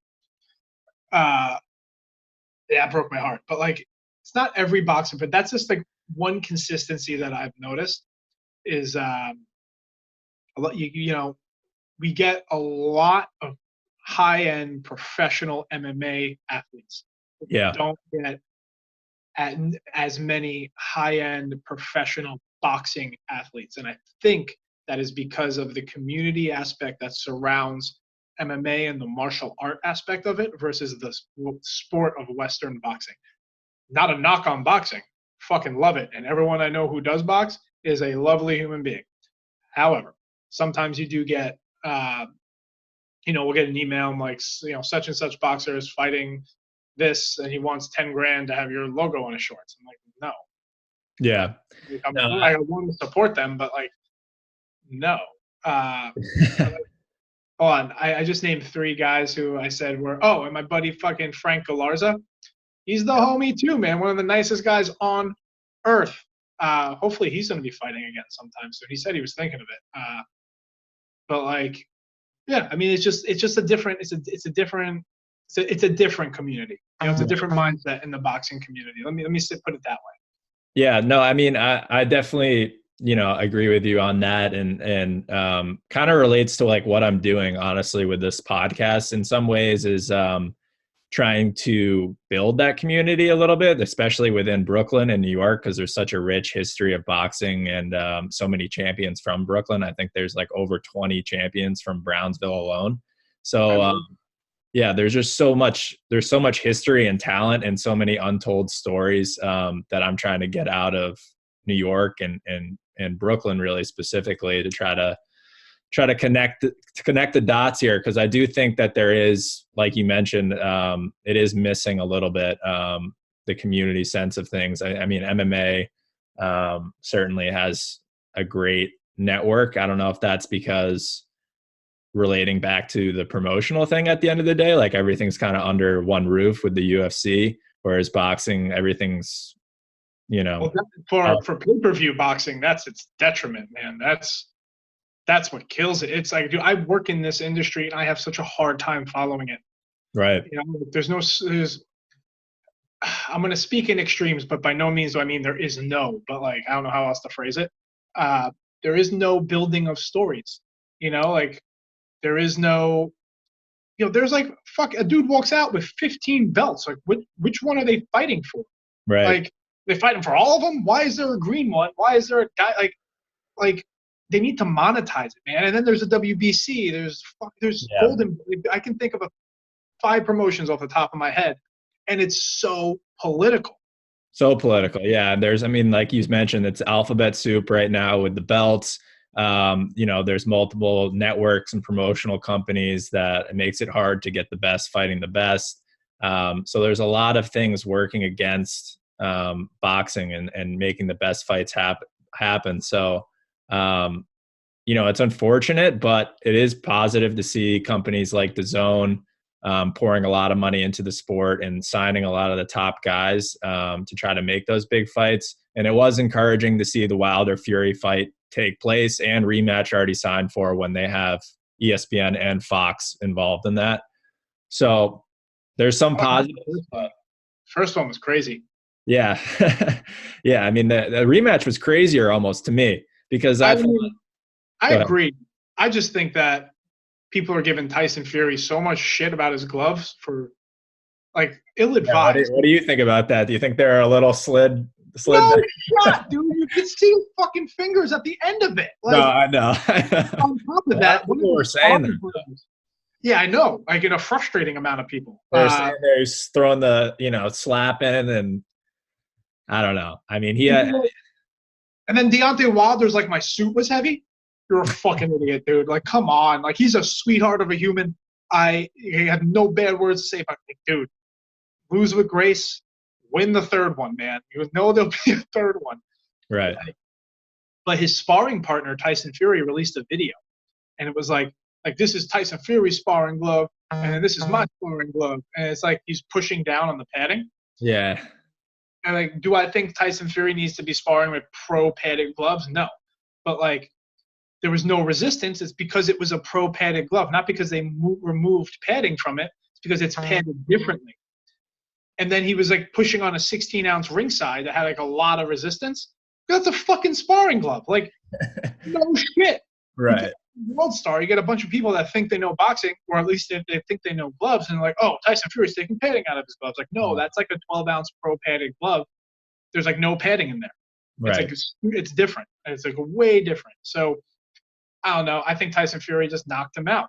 It broke my heart. But it's not every boxer, but that's just like one consistency that I've noticed is we get a lot of high-end professional MMA athletes. Yeah. We don't get as many high-end professional boxing athletes. And I think that is because of the community aspect that surrounds MMA and the martial art aspect of it versus the sport of Western boxing. Not a knock on boxing. Fucking love it. And everyone I know who does box is a lovely human being. However, sometimes you do get, we'll get an email like, such and such boxer is fighting this and he wants 10 grand to have your logo on his shorts. I'm like, no. Yeah. I want to support them, but like, no. Hold on. I just named 3 guys who I said were, and my buddy fucking Frank Galarza. He's the homie too, man. One of the nicest guys on earth. Hopefully he's going to be fighting again sometime soon. He said he was thinking of it. But like, yeah, I mean, it's just a different, it's a different community. It's a different mindset in the boxing community. Let me put it that way. Yeah, no, I mean, I definitely, agree with you on that, and kind of relates to like what I'm doing, honestly, with this podcast in some ways is trying to build that community a little bit, especially within Brooklyn and New York, because there's such a rich history of boxing and so many champions from Brooklyn. I think there's like over 20 champions from Brownsville alone. So yeah, there's so much history and talent and so many untold stories that I'm trying to get out of New York and Brooklyn really specifically to try to connect the dots here, because I do think that there is, like you mentioned, it is missing a little bit the community sense of things. I mean, MMA certainly has a great network. I don't know if that's because relating back to the promotional thing at the end of the day, like everything's kind of under one roof with the UFC, whereas boxing, everything's, for pay-per-view boxing, that's its detriment, man. That's what kills it. It's like, dude, I work in this industry and I have such a hard time following it. Right. I'm going to speak in extremes, but by no means do I mean there is no, but like, I don't know how else to phrase it. There is no building of stories, like there is no, there's like, a dude walks out with 15 belts. Like which one are they fighting for? Right. Like they fighting for all of them. Why is there a green one? Why is there a guy like they need to monetize it, man. And then there's a WBC. There's Golden. I can think of 5 promotions off the top of my head, and it's so political. So political, yeah. There's, like you mentioned, it's alphabet soup right now with the belts. There's multiple networks and promotional companies that it makes it hard to get the best fighting the best. So there's a lot of things working against boxing and making the best fights happen. So, it's unfortunate, but it is positive to see companies like DAZN pouring a lot of money into the sport and signing a lot of the top guys to try to make those big fights. And it was encouraging to see the Wilder Fury fight take place and rematch already signed for when they have ESPN and Fox involved in that. So there's some positives. First one was crazy. Yeah. Yeah. I mean, the rematch was crazier almost to me because I agree. I just think that people are giving Tyson Fury so much shit about his gloves for like ill-advised. Yeah, what do you think about that? Do you think they're a little slid? No shot, dude. You can see his fucking fingers at the end of it. Like, no, I know. On top of that, people were saying that. Yeah, I know. Like in a frustrating amount of people. They're saying they're throwing the, slapping, and I don't know. I mean, and then Deontay Wilder's like, my suit was heavy. You're a fucking idiot, dude. Like, come on. Like, he's a sweetheart of a human. I have no bad words to say about it. Dude, lose with grace. Win the third one, man. You know there'll be a third one. Right. But his sparring partner, Tyson Fury, released a video. And it was like this is Tyson Fury's sparring glove, and then this is my sparring glove. And it's like he's pushing down on the padding. Yeah. And like, do I think Tyson Fury needs to be sparring with pro-padded gloves? No. But like, there was no resistance. It's because it was a pro-padded glove, not because they removed padding from it. It's because it's padded differently. And then he was like pushing on a 16-ounce ringside that had like a lot of resistance. That's a fucking sparring glove. Like, no shit. Right. World star, you get a bunch of people that think they know boxing, or at least they think they know gloves, and like, oh, Tyson Fury's taking padding out of his gloves. Like, no, that's like a 12-ounce pro-padded glove. There's like no padding in there. Right. It's like it's different. It's like way different. So I don't know. I think Tyson Fury just knocked him out.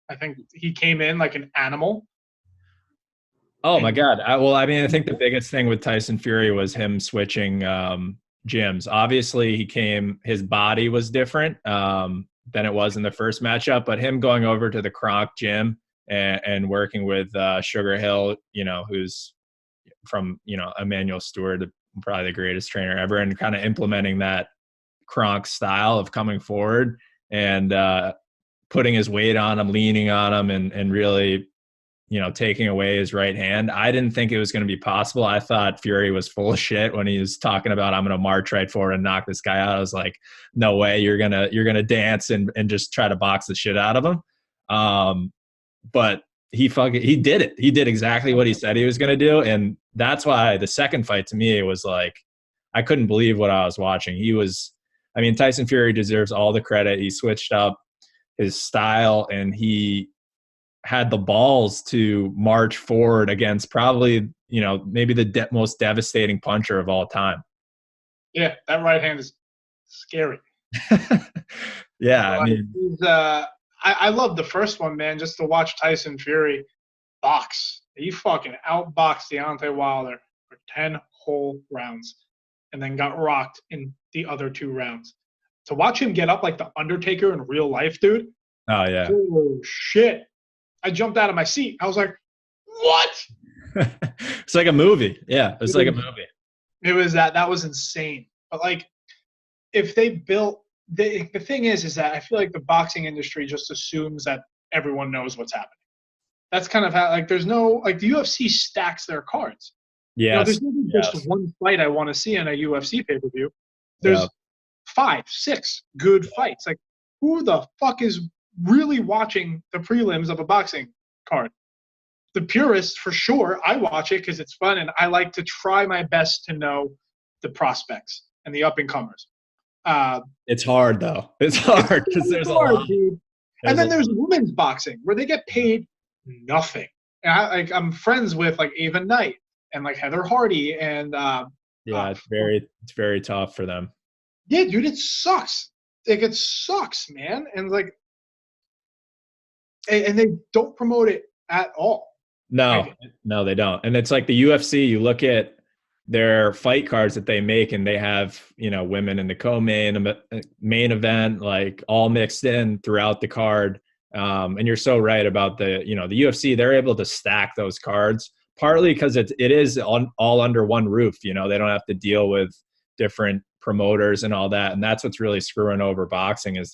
I think he came in like an animal. Oh my God. I mean, I think the biggest thing with Tyson Fury was him switching gyms. Obviously, his body was different than it was in the first matchup, but him going over to the Kronk gym and working with Sugar Hill, who's from, Emmanuel Stewart, probably the greatest trainer ever, and kind of implementing that Kronk style of coming forward and putting his weight on him, leaning on him, and really, taking away his right hand. I didn't think it was going to be possible. I thought Fury was full of shit when he was talking about, I'm going to march right forward and knock this guy out. I was like, no way, you're going to dance and just try to box the shit out of him. But he did it. He did exactly what he said he was going to do. And that's why the second fight to me, it was like, I couldn't believe what I was watching. Tyson Fury deserves all the credit. He switched up his style and he had the balls to march forward against probably, maybe the most devastating puncher of all time. Yeah, that right hand is scary. Yeah, I love the first one, man, just to watch Tyson Fury box. He fucking outboxed Deontay Wilder for 10 whole rounds and then got rocked in the other 2 rounds. To watch him get up like the Undertaker in real life, dude. Oh, yeah. Oh, shit. I jumped out of my seat. I was like, what? It's like a movie. Yeah, it's like a movie. It was that was insane. But like, if they built the thing is that I feel like the boxing industry just assumes that everyone knows what's happening. That's kind of how, like, there's no, like, the UFC stacks their cards. Yeah, there's not just one fight I want to see in a UFC pay-per-view. There's 5, 6 good fights. Like, who the fuck is really watching the prelims of a boxing card? The purists, for sure. I watch it because it's fun, and I like to try my best to know the prospects and the up-and-comers. It's hard, though. It's hard because there's a lot. Dude. And then there's women's boxing where they get paid nothing. And I'm friends with like Ava Knight and like Heather Hardy and it's very tough for them. Yeah, dude, it sucks. Like, it sucks, man. And like, and they don't promote it at all. No, they don't. And it's like the UFC, you look at their fight cards that they make and they have, women in the main event, like all mixed in throughout the card. And you're so right about the UFC, they're able to stack those cards partly because it is all under one roof. They don't have to deal with different promoters and all that. And that's what's really screwing over boxing is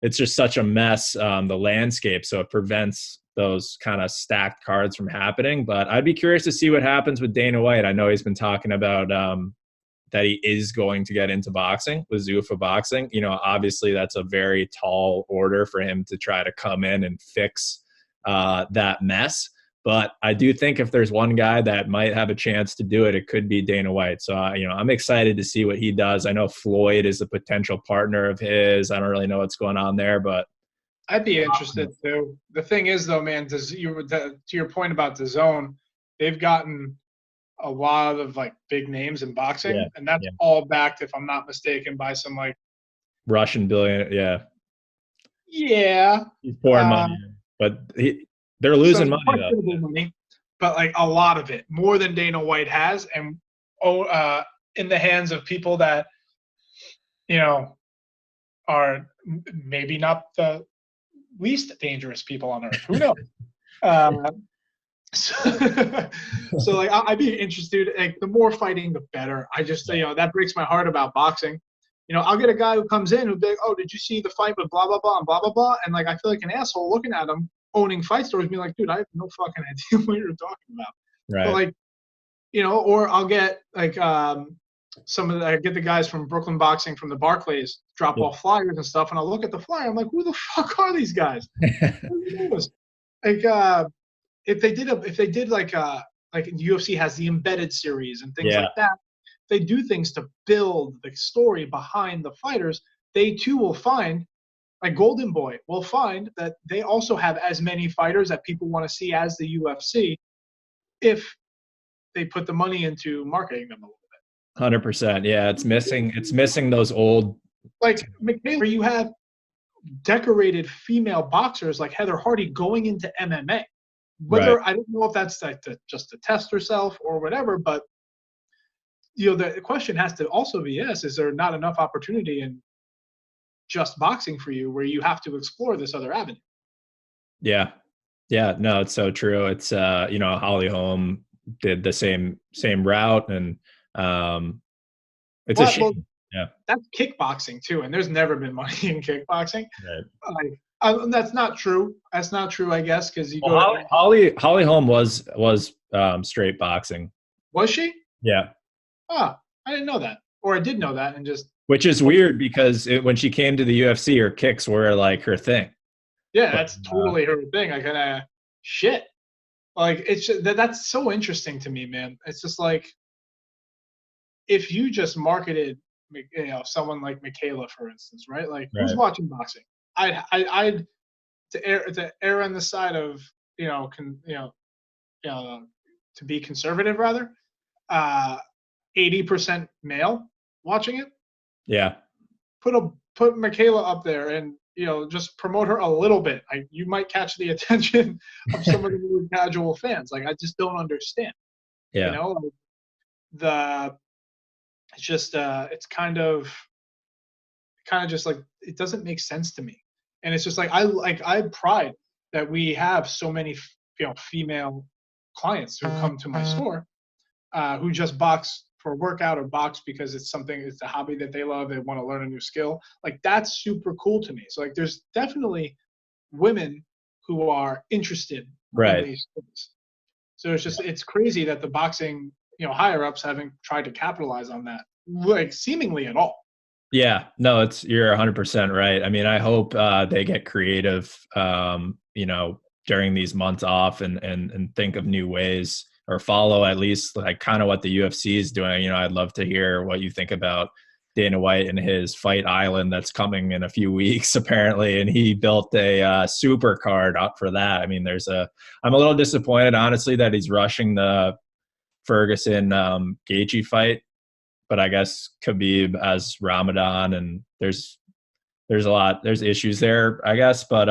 it's just such a mess, the landscape. So it prevents those kind of stacked cards from happening. But I'd be curious to see what happens with Dana White. I know he's been talking about that he is going to get into boxing with Zuffa Boxing. Obviously that's a very tall order for him to try to come in and fix that mess. But I do think if there's one guy that might have a chance to do it, it could be Dana White. So, I'm excited to see what he does. I know Floyd is a potential partner of his. I don't really know what's going on there, but I'd be interested too. The thing is, though, man, to your point about DAZN, they've gotten a lot of like big names in boxing, and that's all backed, if I'm not mistaken, by some like Russian billionaire. Yeah, he's pouring money in, but they're losing money though. Money, but like a lot of it, more than Dana White has, and in the hands of people that are maybe not the least dangerous people on earth. Who knows? So like I'd be interested. Like, the more fighting, the better. I just that breaks my heart about boxing. I'll get a guy who comes in who'll be like, "Oh, did you see the fight with blah blah blah and blah blah blah?" And like I feel like an asshole looking at him owning fight stores, being like, "Dude, I have no fucking idea what you're talking about." Right. But like, or I'll get like I get the guys from Brooklyn Boxing from the Barclays drop off flyers and stuff, and I'll look at the flyer. I'm like, who the fuck are these guys? Like, if they did like UFC has the embedded series and things like that, they do things to build the story behind the fighters. They too will find, like Golden Boy will find that they also have as many fighters that people want to see as the UFC, if they put the money into marketing them a little bit. 100%. Yeah, it's missing those old. Like McNair, you have decorated female boxers like Heather Hardy going into MMA. Whether I don't know if that's like just to test herself or whatever, but the question has to also be, yes, is there not enough opportunity in just boxing for you where you have to explore this other avenue? Yeah. Yeah. No, it's so true. It's, Holly Holm did the same route, and it's a shame. Well, Yeah. that's kickboxing too, and there's never been money in kickboxing. Right. That's not true. That's not true, I guess, because Holly Holm was straight boxing. Was she? Yeah. Oh, I didn't know that, or I did know that, and just which is weird because when she came to the UFC, her kicks were like her thing. Yeah, that's totally her thing. I kind of shit. Like it's just, that's so interesting to me, man. It's just like if you just marketed, someone like Michaela, for instance, right? Like who's watching boxing? I'd to err on the side of to be conservative rather. 80% male watching it. Yeah. Put Michaela up there and just promote her a little bit. You might catch the attention of some of the more casual fans. Like I just don't understand. Yeah. It's just it's kind of just like it doesn't make sense to me. And it's just like I pride that we have so many female clients who come to my store who just box for a workout or box because it's a hobby that they love. They want to learn a new skill. Like that's super cool to me. So like there's definitely women who are interested in these things. So it's crazy that the boxing, higher ups haven't tried to capitalize on that, like seemingly at all. Yeah, no, you're 100% right. I mean, I hope they get creative, during these months off and think of new ways, or follow at least like kind of what the UFC is doing. I'd love to hear what you think about Dana White and his Fight Island that's coming in a few weeks, apparently. And he built a super card up for that. I mean, I'm a little disappointed, honestly, that he's rushing the Ferguson Gaethje fight, but I guess Khabib as Ramadan, and there's issues there, I guess. But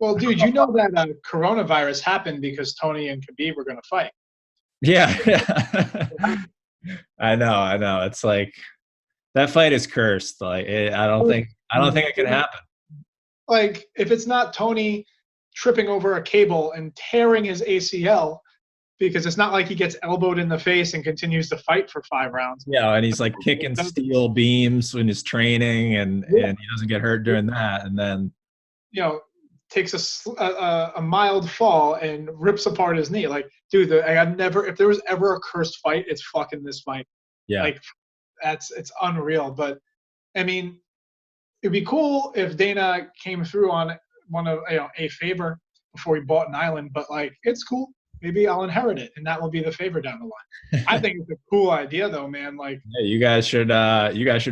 well, dude, you know that coronavirus happened because Tony and Khabib were going to fight. Yeah. I know. It's like that fight is cursed. Like I don't think it can happen. Like if it's not Tony tripping over a cable and tearing his ACL, because it's not like he gets elbowed in the face and continues to fight for 5 rounds. Yeah, and he's like kicking steel beams in his training, and he doesn't get hurt doing that, and then takes a mild fall and rips apart his knee. Like, dude, if there was ever a cursed fight, it's fucking this fight. Yeah. Like, it's unreal. But I mean, it'd be cool if Dana came through on one of a favor before he bought an island. But like, it's cool. Maybe I'll inherit it, and that will be the favor down the line. I think it's a cool idea, though, man. Like, yeah, you guys should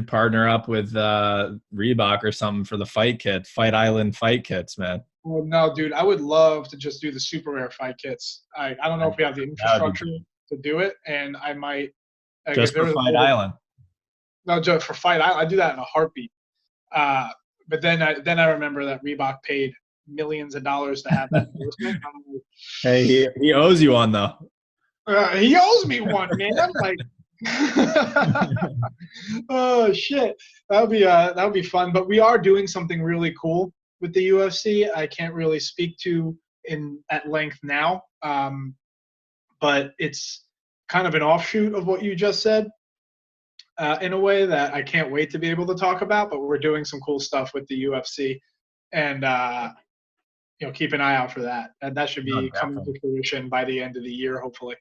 partner up with Reebok or something for the Fight Island fight kits, man. Well, no, dude, I would love to just do the SUPERARE fight kits. I don't know if we have the infrastructure to do it, and I might just for Fight Island. No, just for Fight Island, I do that in a heartbeat. But then I remember that Reebok paid millions of dollars to have that endorsement. Hey, he owes you one though. He owes me one, man. I'm like, oh shit, that would be fun. But we are doing something really cool with the UFC. I can't really speak to at length now, but it's kind of an offshoot of what you just said. In a way that I can't wait to be able to talk about. But we're doing some cool stuff with the UFC, and keep an eye out for that. And that should be coming to fruition by the end of the year, hopefully.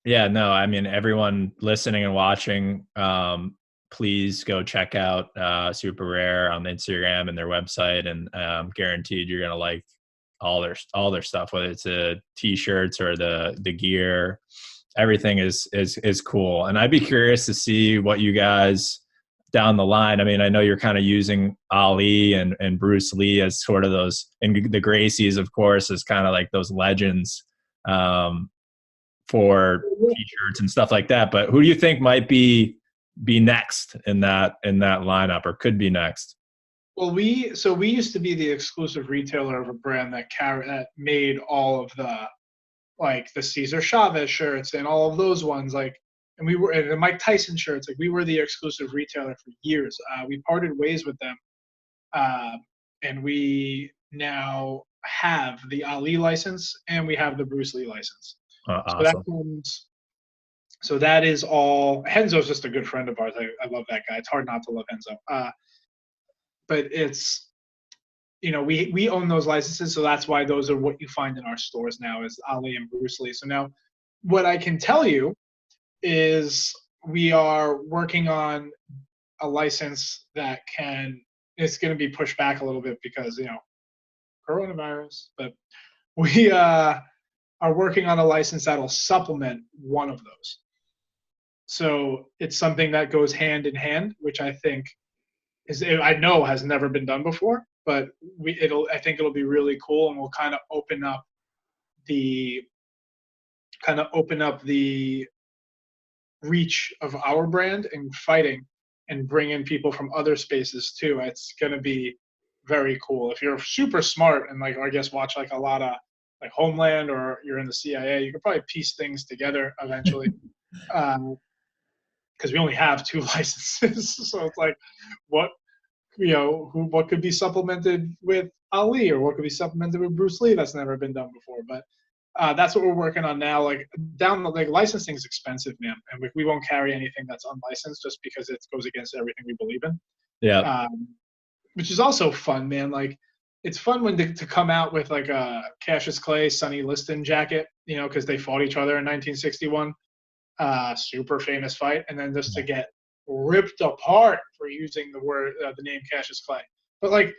Yeah, no, I mean, everyone listening and watching, please go check out SUPERARE on Instagram and their website, and guaranteed you're gonna like all their stuff, whether it's the t-shirts or the gear. Everything is cool, and I'd be curious to see what you guys down the line. I mean, I know you're kind of using Ali and Bruce Lee as sort of those, and the Gracies, of course, as kind of like those legends for t-shirts and stuff like that. But who do you think might be next in that lineup, or could be next? Well, we used to be the exclusive retailer of a brand that made all of the Cesar Chavez shirts and all of those ones, and the Mike Tyson shirts. Like, we were the exclusive retailer for years. We parted ways with them, and we now have the Ali license and we have the Bruce Lee license. Awesome. So that is all. Henzo's just a good friend of ours. I love that guy. It's hard not to love Henzo. But it's, we own those licenses, so that's why those are what you find in our stores now is Ali and Bruce Lee. So now what I can tell you is we are working on a license that it's going to be pushed back a little bit because, coronavirus, but we are working on a license that'll supplement one of those. So it's something that goes hand in hand, which I think I know has never been done before, but I think it'll be really cool, and we'll kind of open up the reach of our brand and fighting, and bring in people from other spaces too. It's going to be very cool. If you're super smart and I guess watch a lot of Homeland, or you're in the CIA, you could probably piece things together eventually. Because we only have 2 licenses, so it's what could be supplemented with Ali, or what could be supplemented with Bruce Lee that's never been done before. But that's what we're working on now. Licensing is expensive, man, and we won't carry anything that's unlicensed just because it goes against everything we believe in. Yeah. Which is also fun, man. It's fun to come out with a Cassius Clay, Sonny Liston jacket, because they fought each other in 1961. Super famous fight, and then just to get ripped apart for using the name Cassius Clay. But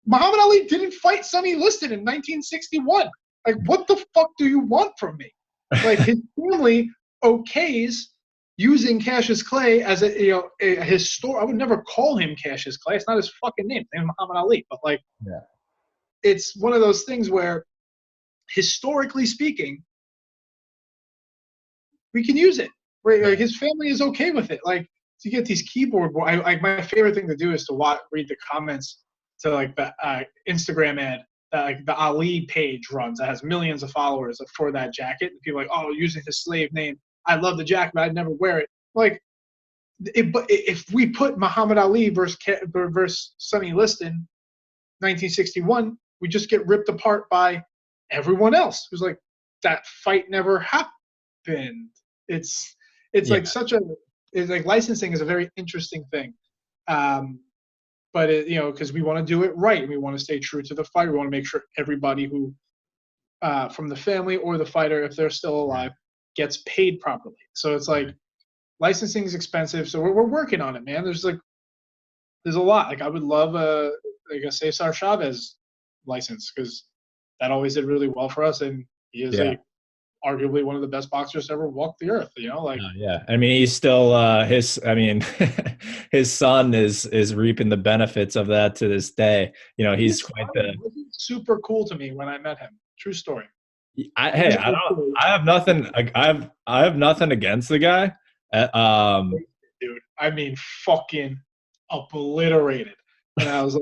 Muhammad Ali didn't fight Sonny Liston in 1961. What the fuck do you want from me? His family okays using Cassius Clay as his store. I would never call him Cassius Clay. It's not his fucking name. His name is Muhammad Ali. But it's one of those things where, historically speaking, we can use it. Right? His family is okay with it. To get these keyboard. My favorite thing to do is to read the comments to the Instagram ad that the Ali page runs that has millions of followers for that jacket. And people are using his slave name. I love the jacket, but I'd never wear it. If we put Muhammad Ali versus Sonny Liston, 1961, we just get ripped apart by everyone else who's that fight never happened. It's licensing is a very interesting thing, but because we want to do it right, we want to stay true to the fight. We want to make sure everybody who from the family or the fighter, if they're still alive, gets paid properly. So it's licensing is expensive, so we're working on it, man. There's a lot. I would love a Cesar Chavez license, because that always did really well for us, and he is arguably one of the best boxers to ever walk the earth. Yeah. I mean, he's still his son is reaping the benefits of that to this day. He's quite super cool to me when I met him. True story. I have nothing against the guy. Dude, I mean, fucking obliterated. And I was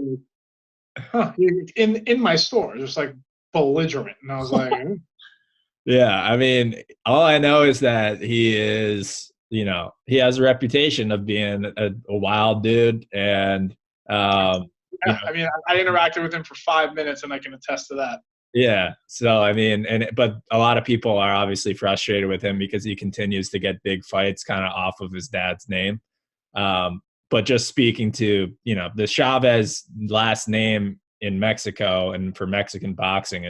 in my store, just belligerent. And I was yeah, I mean, all I know is that he is, he has a reputation of being a wild dude, and I interacted with him for 5 minutes, and I can attest to that. Yeah. So, I mean, but a lot of people are obviously frustrated with him because he continues to get big fights kind of off of his dad's name. But just speaking to, the Chavez last name in Mexico and for Mexican boxing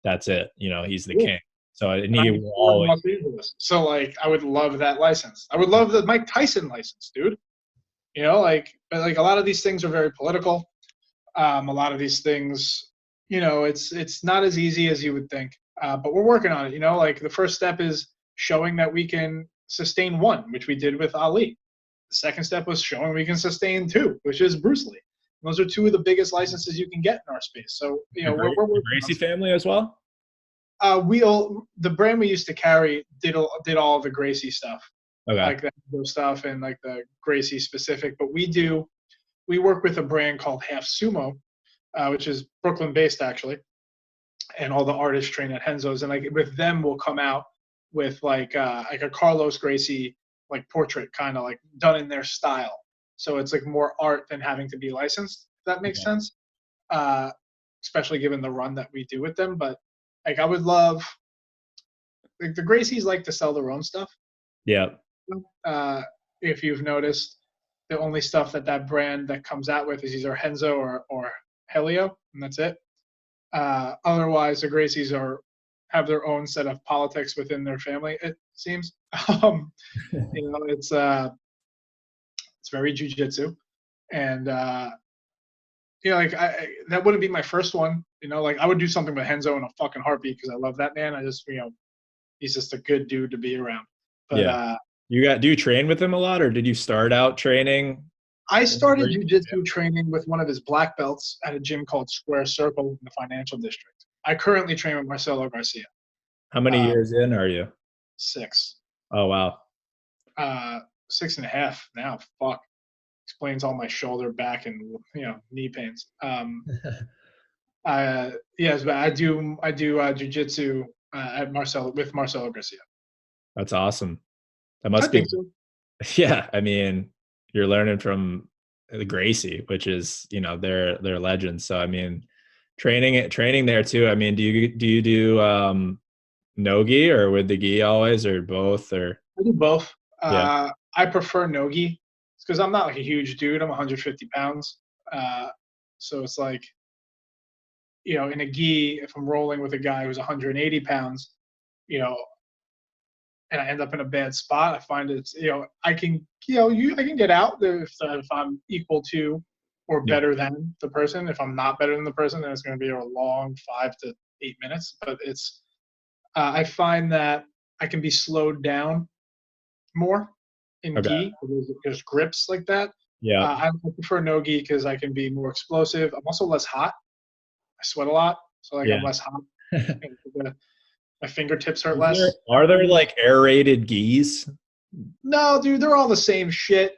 that's it. He's the king. So he will always. So I would love that license. I would love the Mike Tyson license, dude. But a lot of these things are very political. A lot of these things, it's not as easy as you would think. But we're working on it. The first step is showing that we can sustain 1, which we did with Ali. The second step was showing we can sustain 2, which is Bruce Lee. Those are 2 of the biggest licenses you can get in our space. So, we're Gracie family as well? The brand we used to carry did all of the Gracie stuff. Okay. That stuff and the Gracie specific. But we do we work with a brand called Half Sumo, which is Brooklyn based actually, and all the artists train at Henzo's, and like with them we'll come out with like a Carlos Gracie like portrait, kind of like done in their style. So it's like more art than having to be licensed. If that makes sense. Especially given the run that we do with them. But like I would love, like the Gracies like to sell their own stuff. Yeah. If you've noticed, the only stuff that brand that comes out with is either Henzo or Helio, and that's it. Otherwise, the Gracies have their own set of politics within their family, it seems. It's very jujitsu, and like that wouldn't be my first one. Like I would do something with Henzo in a fucking heartbeat because I love that man. I just he's just a good dude to be around. But do you train with him a lot, or did you start out training? I started jiu-jitsu training with one of his black belts at a gym called Square Circle in the Financial District. I currently train with Marcelo Garcia. How many years in are you? 6. Oh, wow. 6.5 now. Fuck. Explains all my shoulder, back, and knee pains. Yes, but I do jiu-jitsu with Marcelo Garcia. That's awesome. That must be. So. Yeah, I mean, you're learning from the Gracie, which is they're legends. So I mean, training there too. I mean, do you do Nogi or with the gi always, or both? Or I do both. Yeah. I prefer Nogi because I'm not like a huge dude. I'm 150 pounds. So it's like, in a gi, if I'm rolling with a guy who's 180 pounds, and I end up in a bad spot, I find it's, I can get out if I'm equal to or better than the person. If I'm not better than the person, then it's going to be a long 5 to 8 minutes. But it's, I find that I can be slowed down more in gi. There's grips like that. Yeah. I prefer no gi because I can be more explosive. I'm also less hot. I sweat a lot, so like I'm less hot. My fingertips hurt less. Are there like aerated gis? No, dude, they're all the same shit.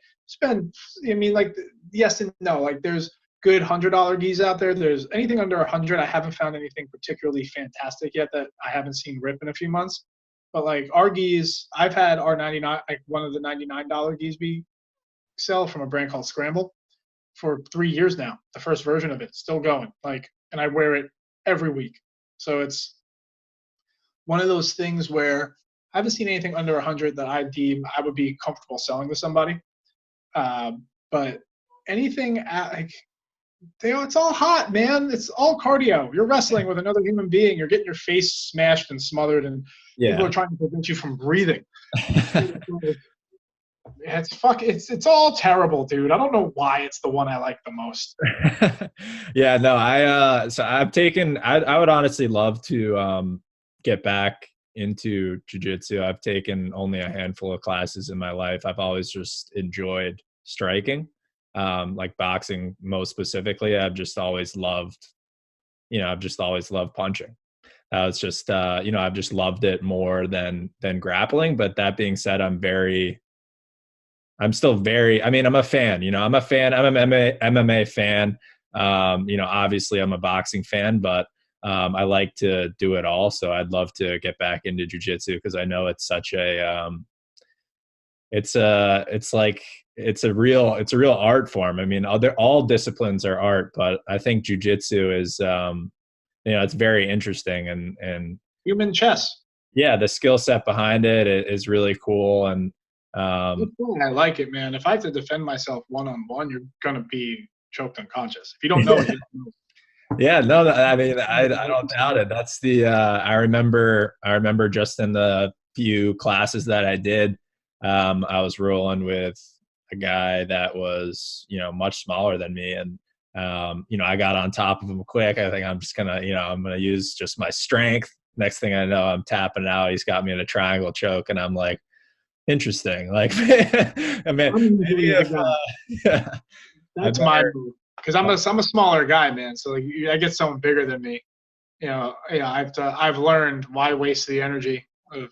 Yes and no. Like there's good $100 gis out there. There's anything under 100. I haven't found anything particularly fantastic yet that I haven't seen rip in a few months. But like our gis, I've had our 99, like one of the $99 gis we sell from a brand called Scramble for 3 years now. The first version of it, still going. And I wear it every week. So it's one of those things where I haven't seen anything under 100 that I deem I would be comfortable selling to somebody. But anything it's all hot, man. It's all cardio. You're wrestling with another human being. You're getting your face smashed and smothered, and people are trying to prevent you from breathing. It's all terrible, dude. I don't know why it's the one I like the most. Yeah, no, so I would honestly love to get back into jiu-jitsu. I've taken only a handful of classes in my life. I've always just enjoyed striking, like boxing most specifically. I've just always loved punching. It's just I've just loved it more than grappling. But that being said, I'm still very, I'm a fan, I'm a fan. I'm an MMA fan. Obviously I'm a boxing fan, but I like to do it all. So I'd love to get back into jiu-jitsu because I know it's such a, it's a real art form. I mean, all disciplines are art, but I think jiu-jitsu is, it's very interesting and human chess. Yeah. The skill set behind it is really cool. And, I like it, man. If I have to defend myself one-on-one, you're going to be choked unconscious. If you don't know it, you don't know. Yeah, no, I mean, I don't doubt it. That's the, I remember just in the few classes that I did, I was rolling with a guy that was, much smaller than me. And, I got on top of him quick. I think I'm just gonna, I'm going to use just my strength. Next thing I know, I'm tapping out. He's got me in a triangle choke. And I'm like, interesting. Like, I mean, maybe if, that's my move. Because I'm a smaller guy, man. So like, I get someone bigger than me. I've learned why waste the energy of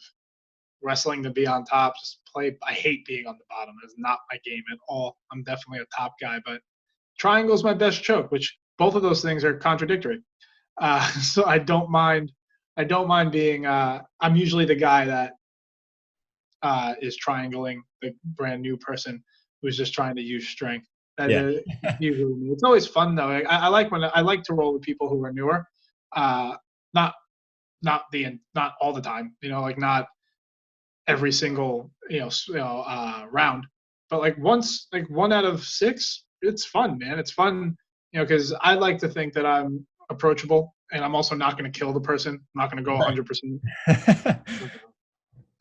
wrestling to be on top. Just play. I hate being on the bottom. It's not my game at all. I'm definitely a top guy, but triangle is my best choke, which both of those things are contradictory. So I don't mind being, I'm usually the guy that is triangling the brand new person who's just trying to use strength. Usually me. It's always fun though. I like to roll with people who are newer. Not all the time, like not every single round, but like once, like 1 out of 6, it's fun, man. It's fun, because I like to think that I'm approachable, and I'm also not going to kill the person. I'm not going to go 100%.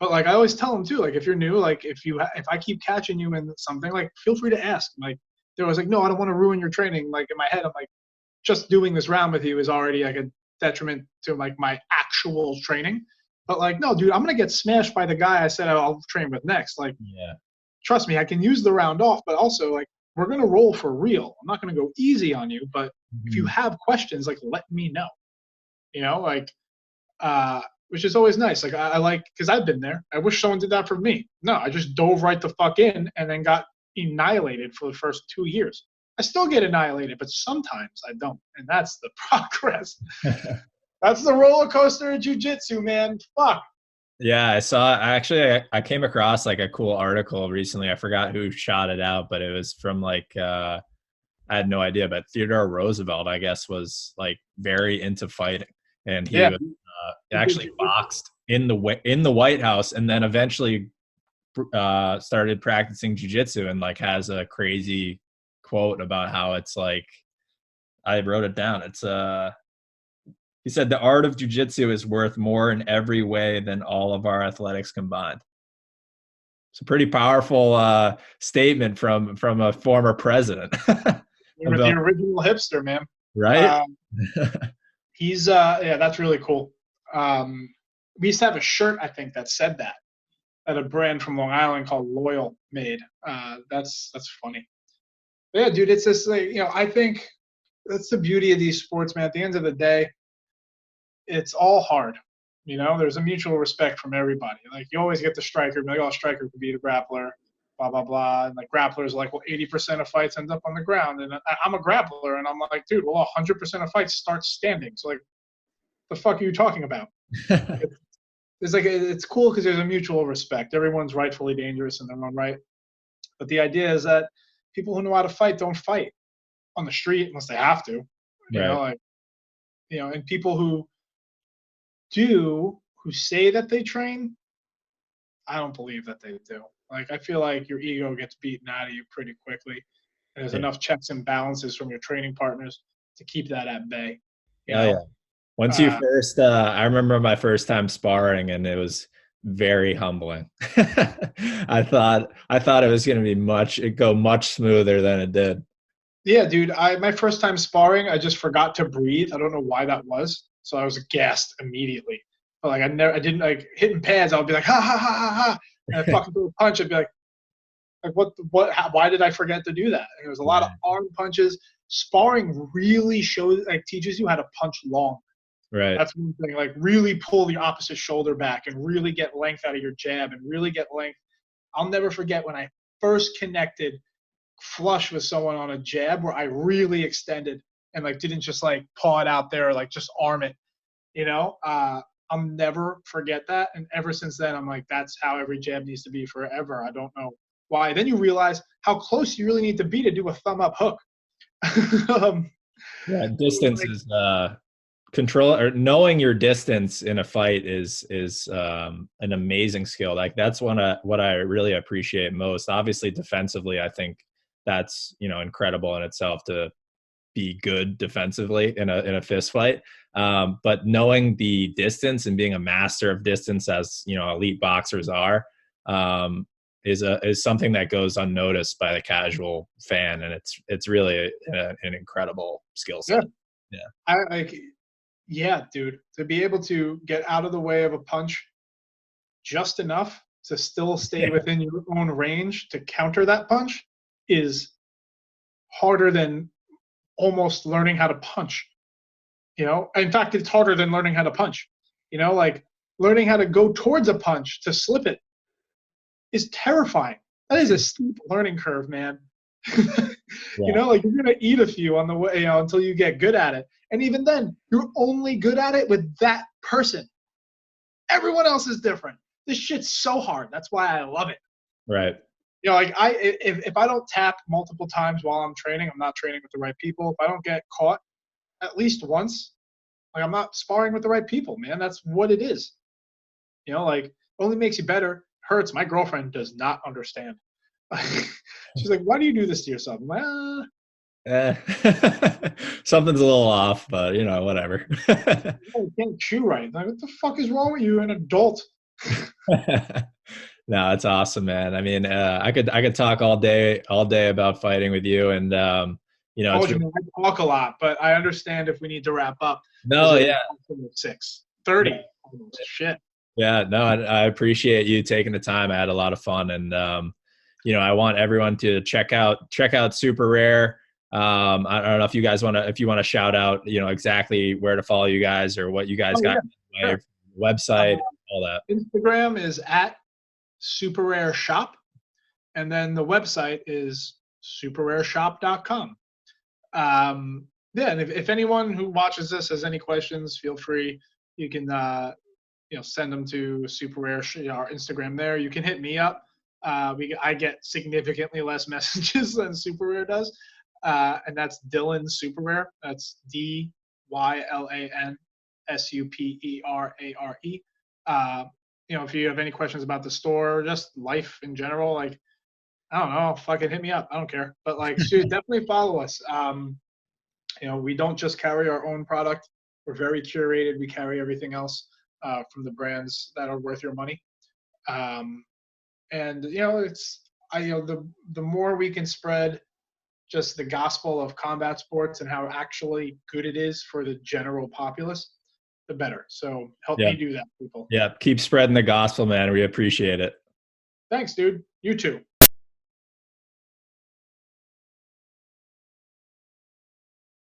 But like I always tell them too, like if you're new, like if I keep catching you in something, like feel free to ask. Like they was like, no, I don't want to ruin your training. Like in my head, I'm like, just doing this round with you is already like a detriment to like my actual training. But like, no, dude, I'm gonna get smashed by the guy I said I'll train with next. Like, trust me, I can use the round off, but also like we're gonna roll for real. I'm not gonna go easy on you, but if you have questions, like let me know. Which is always nice. Like I like, because I've been there. I wish someone did that for me. No, I just dove right the fuck in and then got annihilated for the first 2 years. I still get annihilated, but sometimes I don't, and that's the progress. That's the roller coaster of jiu-jitsu, man. Fuck. Yeah, I came across like a cool article recently. I forgot who shot it out, but it was from like I had no idea, but Theodore Roosevelt, I guess, was like very into fighting, and he was, actually boxed in the White House, and then eventually started practicing jiu-jitsu, and like has a crazy quote about how it's like, I wrote it down. It's he said, the art of jiu-jitsu is worth more in every way than all of our athletics combined. It's a pretty powerful statement from a former president. You're the original hipster, man. Right? He's that's really cool. We used to have a shirt, I think, that said that a brand from Long Island called Loyal made. That's funny. But yeah, dude, it's just like, I think that's the beauty of these sports, man. At the end of the day, it's all hard. There's a mutual respect from everybody. Like you always get the striker, like, oh, striker could beat a grappler, blah, blah, blah. And like grapplers, like, well, 80% of fights end up on the ground. And I'm a grappler, and I'm like, dude, well, 100% of fights start standing. So like, the fuck are you talking about? It's cool because there's a mutual respect. Everyone's rightfully dangerous in their own right. But the idea is that people who know how to fight don't fight on the street unless they have to. And people who say that they train, I don't believe that they do. Like, I feel like your ego gets beaten out of you pretty quickly. And there's enough checks and balances from your training partners to keep that at bay. Once you first, I remember my first time sparring, and it was very humbling. I thought it was going to go much smoother than it did. Yeah, dude. My first time sparring, I just forgot to breathe. I don't know why that was. So I was gassed immediately. But like I didn't like hitting pads. I would be like, ha ha ha ha ha, and I fucking threw a punch. I'd be like what? Why did I forget to do that? And there was a lot of arm punches. Sparring really teaches you how to punch long. Right. That's one thing. Like really pull the opposite shoulder back and really get length out of your jab and really get length. I'll never forget when I first connected flush with someone on a jab where I really extended and like didn't just like paw it out there or like just arm it. I'll never forget that. And ever since then, I'm like, that's how every jab needs to be forever. I don't know why. Then you realize how close you really need to be to do a thumb up hook. Distance is control, or knowing your distance in a fight is an amazing skill. Like that's what I really appreciate most. Obviously, defensively, I think that's incredible in itself to be good defensively in a fist fight. But knowing the distance and being a master of distance, as elite boxers are, is something that goes unnoticed by the casual fan, and it's really an incredible skill set. Yeah, dude, to be able to get out of the way of a punch just enough to still stay within your own range to counter that punch is harder than almost learning how to punch. In fact, it's harder than learning how to punch. Like learning how to go towards a punch to slip it is terrifying. That is a steep learning curve, man. You Yeah. know, like you're gonna eat a few on the way, until you get good at it. And even then, you're only good at it with that person. Everyone else is different. This shit's so hard. That's why I love it. Right. Like if I don't tap multiple times while I'm training, I'm not training with the right people. If I don't get caught at least once, like I'm not sparring with the right people, man. That's what it is. Like it only makes you better. Hurts. My girlfriend does not understand. She's like, "Why do you do this to yourself?" I'm like, Something's a little off, but whatever. you can't chew right. I'm like, what the fuck is wrong with you? You're an adult. No, it's awesome, man. I mean, I could talk all day about fighting with you, and it's really, I talk a lot, but I understand if we need to wrap up. no, yeah, 6:30. Almost. Shit. yeah, no, I appreciate you taking the time. I had a lot of fun, and I want everyone to check out SUPERARE. I don't know if you guys if you want to shout out, exactly where to follow you guys or what you guys got, yeah, sure. Website, all that. Instagram is at SUPERARE Shop, and then the website is superareshop.com. And if anyone who watches this has any questions, feel free. You can send them to SUPERARE, our Instagram there. You can hit me up. I get significantly less messages than SUPERARE does, and that's Dylan SUPERARE. That's DYLAN SUPERARE. If you have any questions about the store or just life in general, like, I don't know, fucking hit me up. I don't care. But definitely follow us. We don't just carry our own product. We're very curated. We carry everything else from the brands that are worth your money. The more we can spread just the gospel of combat sports and how actually good it is for the general populace, the better. So help me do that, people. Yeah, keep spreading the gospel, man. We appreciate it. Thanks, dude. You too.